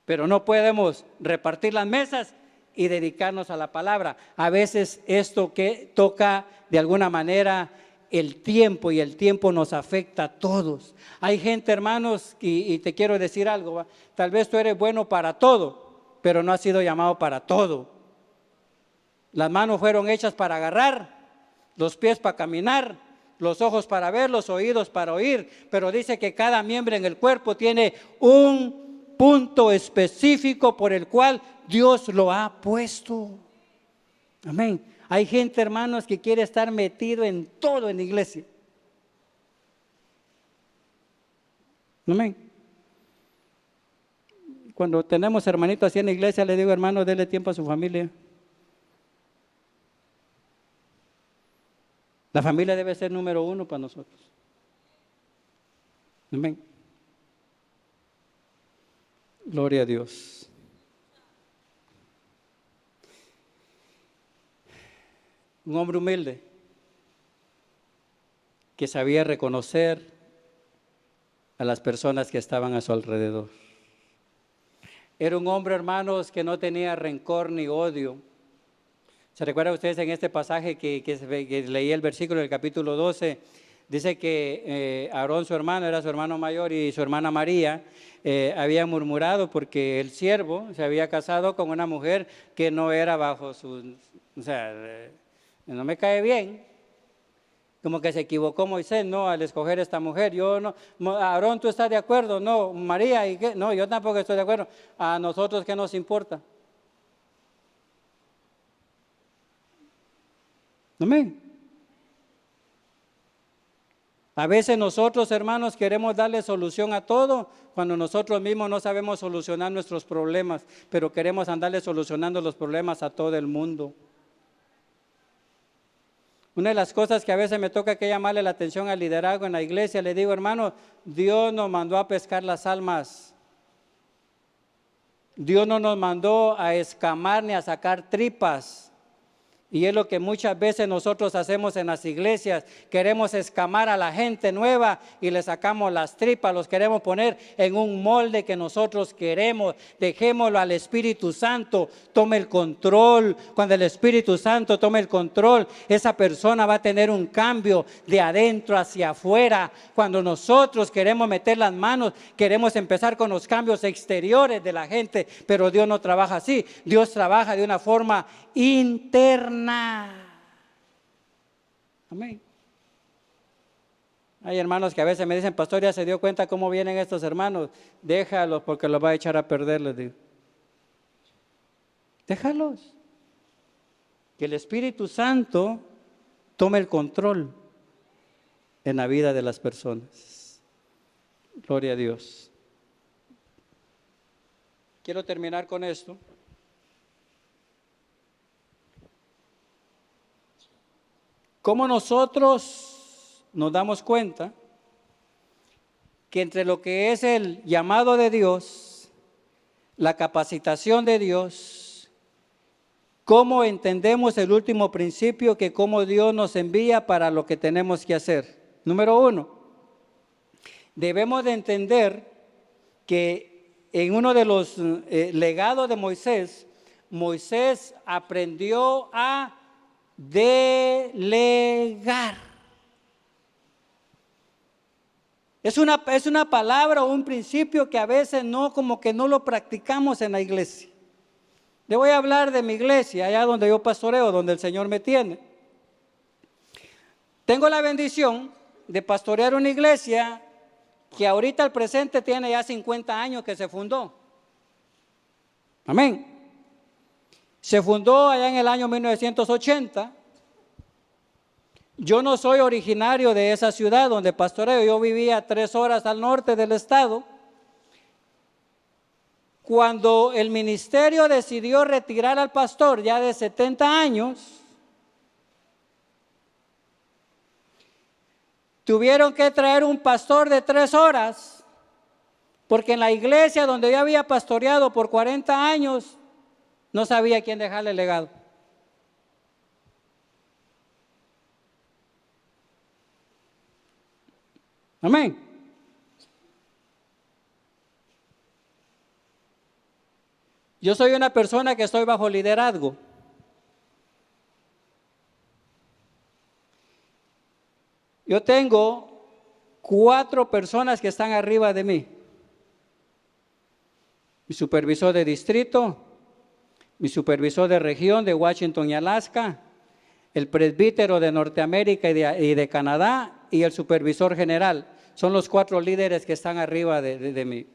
Pero no podemos repartir las mesas y dedicarnos a la palabra. A veces esto que toca de alguna manera el tiempo, y el tiempo nos afecta a todos. Hay gente, hermanos, y te quiero decir algo, ¿va? Tal vez tú eres bueno para todo, pero no has sido llamado para todo. Las manos fueron hechas para agarrar, los pies para caminar, los ojos para ver, los oídos para oír, pero dice que cada miembro en el cuerpo tiene un punto específico por el cual Dios lo ha puesto. Amén. Hay gente, hermanos, que quiere estar metido en todo en la iglesia. Amén. Cuando tenemos hermanitos así en la iglesia, le digo, hermano, déle tiempo a su familia. La familia debe ser número 1 para nosotros. Amén. Gloria a Dios. Un hombre humilde que sabía reconocer a las personas que estaban a su alrededor. Era un hombre, hermanos, que no tenía rencor ni odio. ¿Se recuerdan ustedes en este pasaje que leí el versículo del capítulo 12? Dice que Aarón, su hermano, era su hermano mayor, y su hermana María había murmurado porque el siervo se había casado con una mujer que no era bajo su... O sea, no me cae bien. Como que se equivocó Moisés, ¿no? Al escoger esta mujer. Yo no, Aarón, ¿tú estás de acuerdo? No, María, ¿y qué? No, yo tampoco estoy de acuerdo. A nosotros, ¿qué nos importa? Amén. A veces nosotros, hermanos, queremos darle solución a todo cuando nosotros mismos no sabemos solucionar nuestros problemas, pero queremos andarle solucionando los problemas a todo el mundo. Una de las cosas que a veces me toca que llamarle la atención al liderazgo en la iglesia, le digo, hermano, Dios nos mandó a pescar las almas. Dios no nos mandó a escamar ni a sacar tripas. Y es lo que muchas veces nosotros hacemos en las iglesias. Queremos escamar a la gente nueva y le sacamos las tripas, los queremos poner en un molde que nosotros queremos. Dejémoslo al Espíritu Santo, tome el control. Cuando el Espíritu Santo tome el control, esa persona va a tener un cambio de adentro hacia afuera. Cuando nosotros queremos meter las manos, queremos empezar con los cambios exteriores de la gente, pero Dios no trabaja así. Dios trabaja de una forma interna. Amén. Hay hermanos que a veces me dicen, pastor, ya se dio cuenta cómo vienen estos hermanos. Déjalos porque los va a echar a perder, les digo. Déjalos. Que el Espíritu Santo tome el control en la vida de las personas. Gloria a Dios. Quiero terminar con esto. ¿Cómo nosotros nos damos cuenta que entre lo que es el llamado de Dios, la capacitación de Dios, cómo entendemos el último principio, que cómo Dios nos envía para lo que tenemos que hacer? Número 1, debemos de entender que en uno de los legados de Moisés, Moisés aprendió a delegar. Es una palabra o un principio que a veces no, como que no lo practicamos en la iglesia. Le voy a hablar de mi iglesia, allá donde yo pastoreo, donde el Señor me tiene. Tengo la bendición de pastorear una iglesia que ahorita al presente tiene ya 50 años que se fundó. Amén. Se fundó allá en el año 1980. Yo no soy originario de esa ciudad donde pastoreo. Yo vivía 3 horas al norte del estado. Cuando el ministerio decidió retirar al pastor ya de 70 años, tuvieron que traer un pastor de 3 horas, porque en la iglesia donde yo había pastoreado por 40 años, no sabía quién dejarle el legado. Amén. Yo soy una persona que estoy bajo liderazgo. Yo tengo 4 personas que están arriba de mí. Mi supervisor de distrito, mi supervisor de región de Washington y Alaska, el presbítero de Norteamérica y de Canadá y el supervisor general. Son los 4 líderes que están arriba de mí.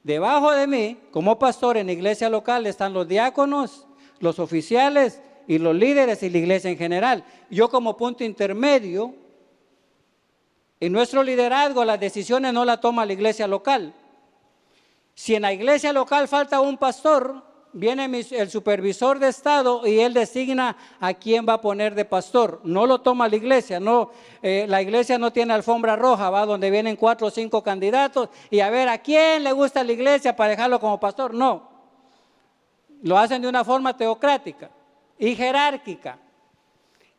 Debajo de mí, como pastor en la iglesia local, están los diáconos, los oficiales y los líderes y la iglesia en general. Yo como punto intermedio, en nuestro liderazgo las decisiones no las toma la iglesia local. Si en la iglesia local falta un pastor, viene el supervisor de Estado y él designa a quién va a poner de pastor. No lo toma la iglesia, no, la iglesia no tiene alfombra roja, va donde vienen 4 o 5 candidatos y a ver a quién le gusta la iglesia para dejarlo como pastor. No, lo hacen de una forma teocrática y jerárquica,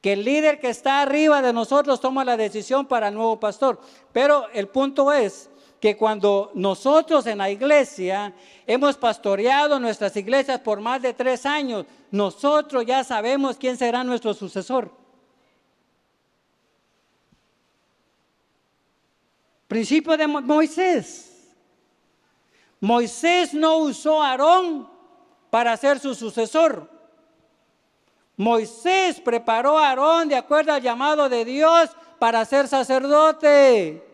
que el líder que está arriba de nosotros toma la decisión para el nuevo pastor. Pero el punto es que cuando nosotros en la iglesia hemos pastoreado nuestras iglesias por más de 3 años, nosotros ya sabemos quién será nuestro sucesor. Principio de Moisés. Moisés no usó a Aarón para ser su sucesor. Moisés preparó a Aarón de acuerdo al llamado de Dios para ser sacerdote.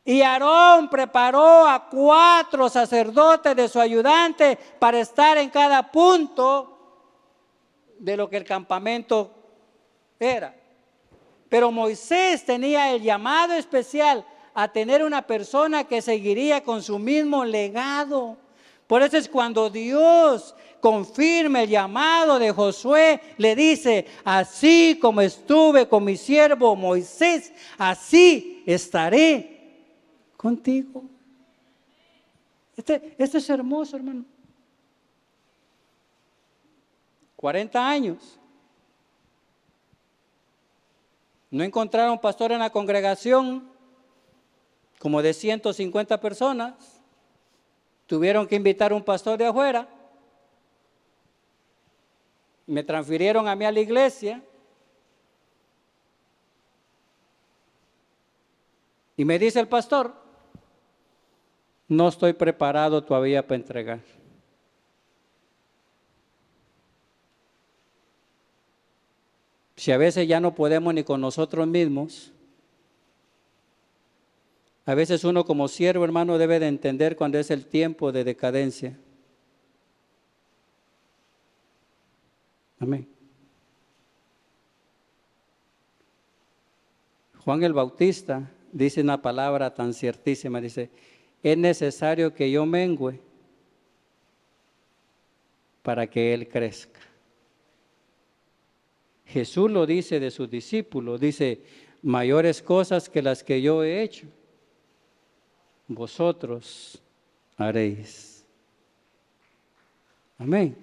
Y Aarón preparó a 4 sacerdotes de su ayudante para estar en cada punto de lo que el campamento era. Pero Moisés tenía el llamado especial a tener una persona que seguiría con su mismo legado. Por eso es cuando Dios confirma el llamado de Josué, le dice: así como estuve con mi siervo Moisés, así estaré contigo. Esto es hermoso, hermano. 40 años. No encontraron pastor en la congregación, como de 150 personas. Tuvieron que invitar a un pastor de afuera. Me transfirieron a mí a la iglesia. Y me dice el pastor: no estoy preparado todavía para entregar. Si a veces ya no podemos ni con nosotros mismos, a veces uno como siervo, hermano, debe de entender cuando es el tiempo de decadencia. Amén. Juan el Bautista dice una palabra tan ciertísima, dice: es necesario que yo mengüe para que Él crezca. Jesús lo dice de sus discípulos, dice: mayores cosas que las que yo he hecho, vosotros haréis. Amén.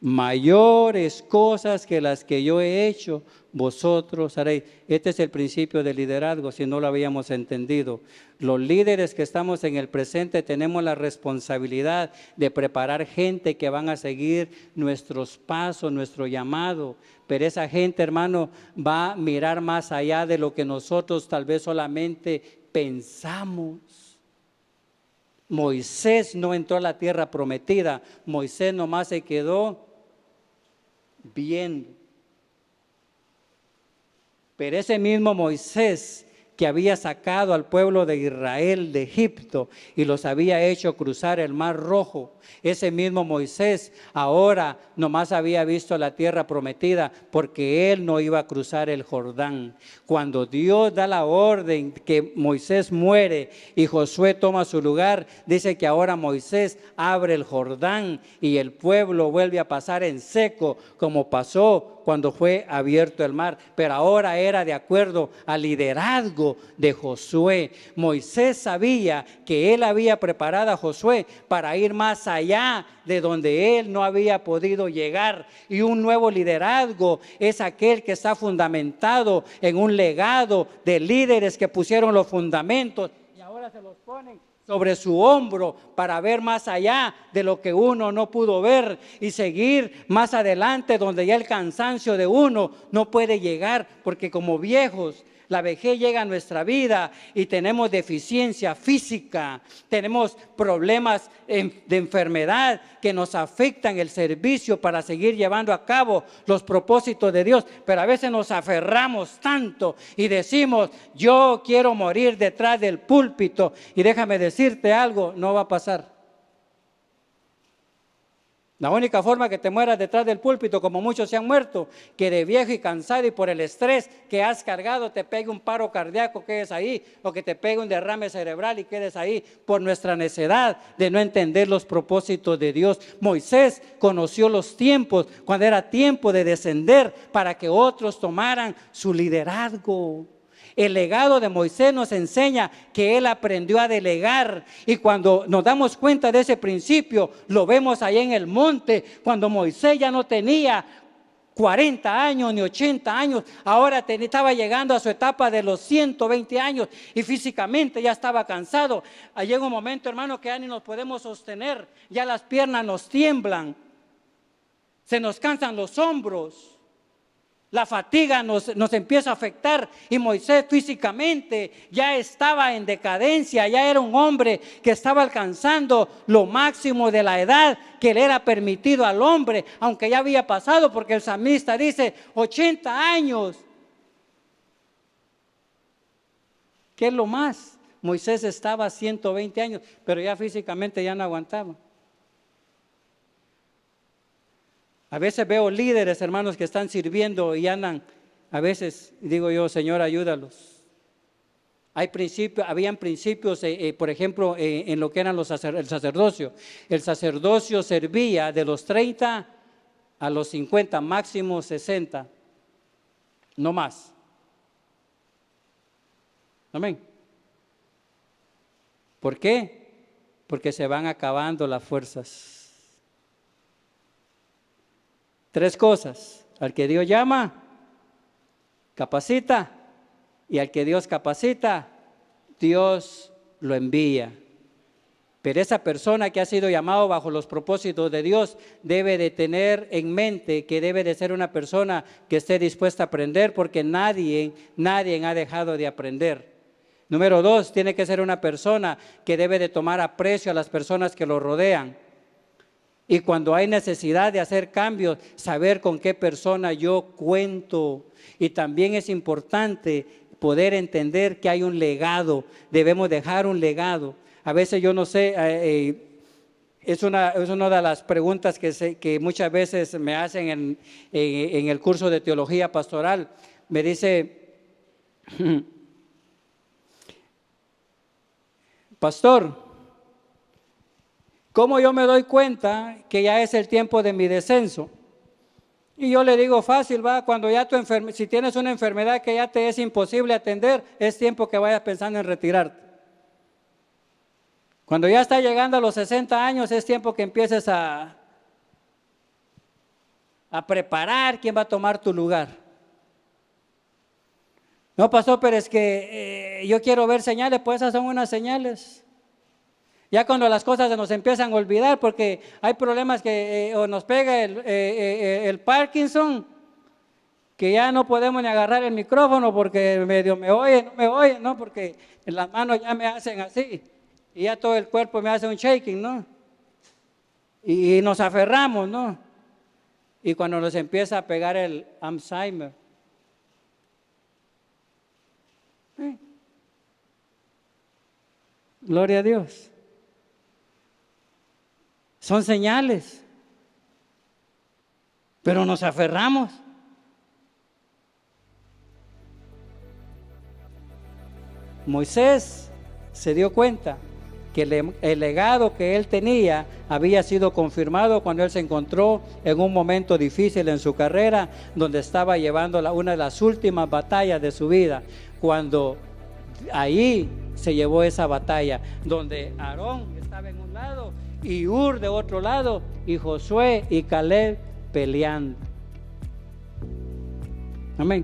Mayores cosas que las que yo he hecho, vosotros haréis. Este es el principio del liderazgo, si no lo habíamos entendido. Los líderes que estamos en el presente tenemos la responsabilidad de preparar gente que van a seguir nuestros pasos, nuestro llamado. Pero esa gente, hermano, va a mirar más allá de lo que nosotros tal vez solamente pensamos. Moisés no entró a la tierra prometida. Moisés nomás se quedó viendo. Pero ese mismo Moisés que había sacado al pueblo de Israel de Egipto y los había hecho cruzar el Mar Rojo, ese mismo Moisés ahora nomás había visto la tierra prometida porque él no iba a cruzar el Jordán. Cuando Dios da la orden que Moisés muere y Josué toma su lugar, dice que ahora Moisés abre el Jordán y el pueblo vuelve a pasar en seco como pasó cuando fue abierto el mar, pero ahora era de acuerdo al liderazgo de Josué. Moisés sabía que él había preparado a Josué para ir más allá de donde él no había podido llegar, y un nuevo liderazgo es aquel que está fundamentado en un legado de líderes que pusieron los fundamentos y ahora se los ponen sobre su hombro para ver más allá de lo que uno no pudo ver y seguir más adelante donde ya el cansancio de uno no puede llegar, porque como viejos la vejez llega a nuestra vida y tenemos deficiencia física, tenemos problemas de enfermedad que nos afectan el servicio para seguir llevando a cabo los propósitos de Dios, pero a veces nos aferramos tanto y decimos: yo quiero morir detrás del púlpito, y déjame decirte algo, no va a pasar. La única forma que te mueras detrás del púlpito, como muchos se han muerto, que de viejo y cansado y por el estrés que has cargado te pegue un paro cardíaco, quedes ahí, o que te pegue un derrame cerebral y quedes ahí por nuestra necedad de no entender los propósitos de Dios. Moisés conoció los tiempos, cuando era tiempo de descender para que otros tomaran su liderazgo. El legado de Moisés nos enseña que él aprendió a delegar, y cuando nos damos cuenta de ese principio, lo vemos ahí en el monte, cuando Moisés ya no tenía 40 años ni 80 años, ahora estaba llegando a su etapa de los 120 años y físicamente ya estaba cansado. Llega un momento, hermano, que ya ni nos podemos sostener, ya las piernas nos tiemblan, se nos cansan los hombros. La fatiga nos empieza a afectar, y Moisés físicamente ya estaba en decadencia, ya era un hombre que estaba alcanzando lo máximo de la edad que le era permitido al hombre, aunque ya había pasado, porque el salmista dice 80 años. ¿Qué es lo más? Moisés estaba a 120 años, pero ya físicamente ya no aguantaba. A veces veo líderes, hermanos, que están sirviendo y andan, a veces digo yo, Señor, ayúdalos. Habían principios, por ejemplo, en lo que eran el sacerdocio. El sacerdocio servía de los 30 a los 50, máximo 60, no más. Amén. ¿Por qué? Porque se van acabando las fuerzas. 3 cosas: al que Dios llama, capacita, y al que Dios capacita, Dios lo envía. Pero esa persona que ha sido llamado bajo los propósitos de Dios debe de tener en mente que debe de ser una persona que esté dispuesta a aprender, porque nadie ha dejado de aprender. Número 2, tiene que ser una persona que debe de tomar aprecio a las personas que lo rodean. Y cuando hay necesidad de hacer cambios, saber con qué persona yo cuento. Y también es importante poder entender que hay un legado, debemos dejar un legado. A veces yo no sé, es una de las preguntas que muchas veces me hacen en el curso de teología pastoral. Me dice, pastor, ¿cómo yo me doy cuenta que ya es el tiempo de mi descenso? Y yo le digo, fácil, va, cuando ya si tienes una enfermedad que ya te es imposible atender, es tiempo que vayas pensando en retirarte. Cuando ya está llegando a los 60 años, es tiempo que empieces a preparar quién va a tomar tu lugar. No, pastor, pero es que yo quiero ver señales. Pues esas son unas señales. Ya cuando las cosas se nos empiezan a olvidar, porque hay problemas que o nos pega el Parkinson, que ya no podemos ni agarrar el micrófono porque medio me oye, ¿no? Porque las manos ya me hacen así y ya todo el cuerpo me hace un shaking, ¿no? Y nos aferramos, ¿no? Y cuando nos empieza a pegar el Alzheimer, gloria a Dios. Son señales, pero nos aferramos. Moisés se dio cuenta que el legado que él tenía había sido confirmado cuando él se encontró en un momento difícil en su carrera, donde estaba llevando una de las últimas batallas de su vida, cuando ahí se llevó esa batalla, donde Aarón estaba en un lado y Ur de otro lado, y Josué y Caleb peleando. Amén.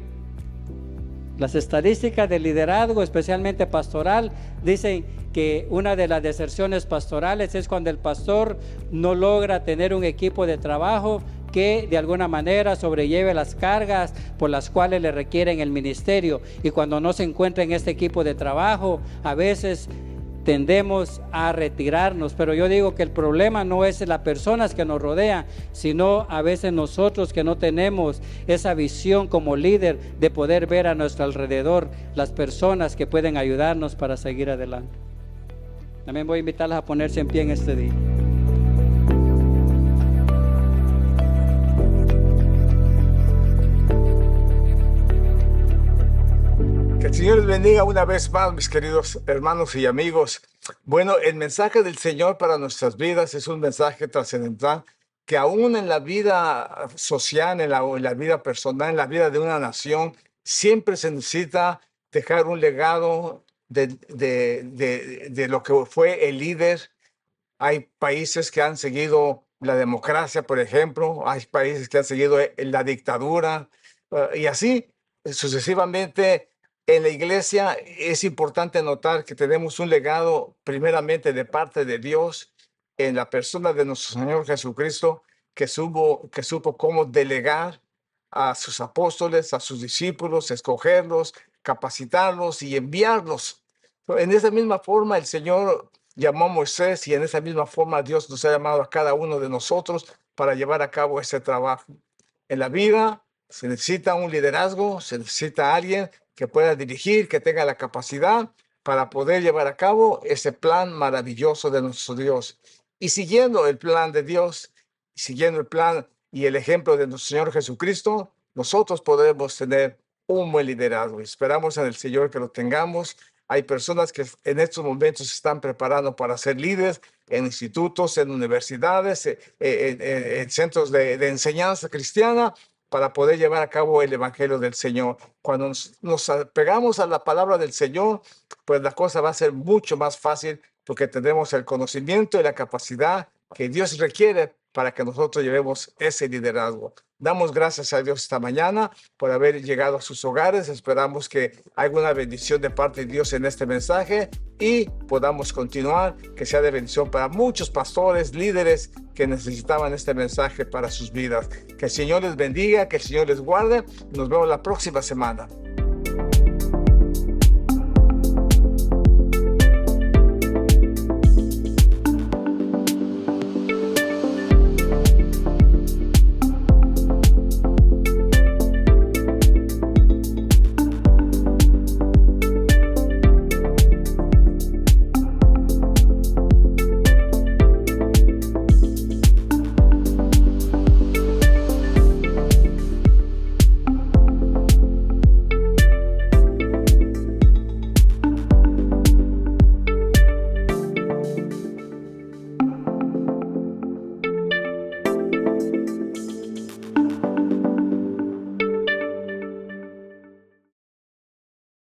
Las estadísticas de liderazgo, especialmente pastoral, dicen que una de las deserciones pastorales es cuando el pastor no logra tener un equipo de trabajo que de alguna manera sobrelleve las cargas por las cuales le requieren el ministerio. Y cuando no se encuentra en este equipo de trabajo, a veces tendemos a retirarnos, pero yo digo que el problema no es las personas que nos rodean, sino a veces nosotros que no tenemos esa visión como líder de poder ver a nuestro alrededor las personas que pueden ayudarnos para seguir adelante. También voy a invitarlas a ponerse en pie en este día. Que el Señor les bendiga una vez más, mis queridos hermanos y amigos. Bueno, el mensaje del Señor para nuestras vidas es un mensaje trascendental que aún en la vida social, en la vida personal, en la vida de una nación, siempre se necesita dejar un legado de lo que fue el líder. Hay países que han seguido la democracia, por ejemplo, hay países que han seguido la dictadura, y así sucesivamente. En la iglesia es importante notar que tenemos un legado primeramente de parte de Dios en la persona de nuestro Señor Jesucristo, que supo cómo delegar a sus apóstoles, a sus discípulos, escogerlos, capacitarlos y enviarlos. En esa misma forma el Señor llamó a Moisés, y en esa misma forma Dios nos ha llamado a cada uno de nosotros para llevar a cabo ese trabajo. En la vida se necesita un liderazgo, se necesita alguien que pueda dirigir, que tenga la capacidad para poder llevar a cabo ese plan maravilloso de nuestro Dios. Y siguiendo el plan de Dios, siguiendo el plan y el ejemplo de nuestro Señor Jesucristo, nosotros podremos tener un buen liderazgo. Esperamos en el Señor que lo tengamos. Hay personas que en estos momentos se están preparando para ser líderes en institutos, en universidades, en centros de enseñanza cristiana, para poder llevar a cabo el evangelio del Señor. Cuando nos apegamos a la palabra del Señor, pues la cosa va a ser mucho más fácil, porque tendremos el conocimiento y la capacidad que Dios requiere para que nosotros llevemos ese liderazgo. Damos gracias a Dios esta mañana por haber llegado a sus hogares. Esperamos que haya una bendición de parte de Dios en este mensaje y podamos continuar, que sea de bendición para muchos pastores, líderes que necesitaban este mensaje para sus vidas. Que el Señor les bendiga, que el Señor les guarde. Nos vemos la próxima semana.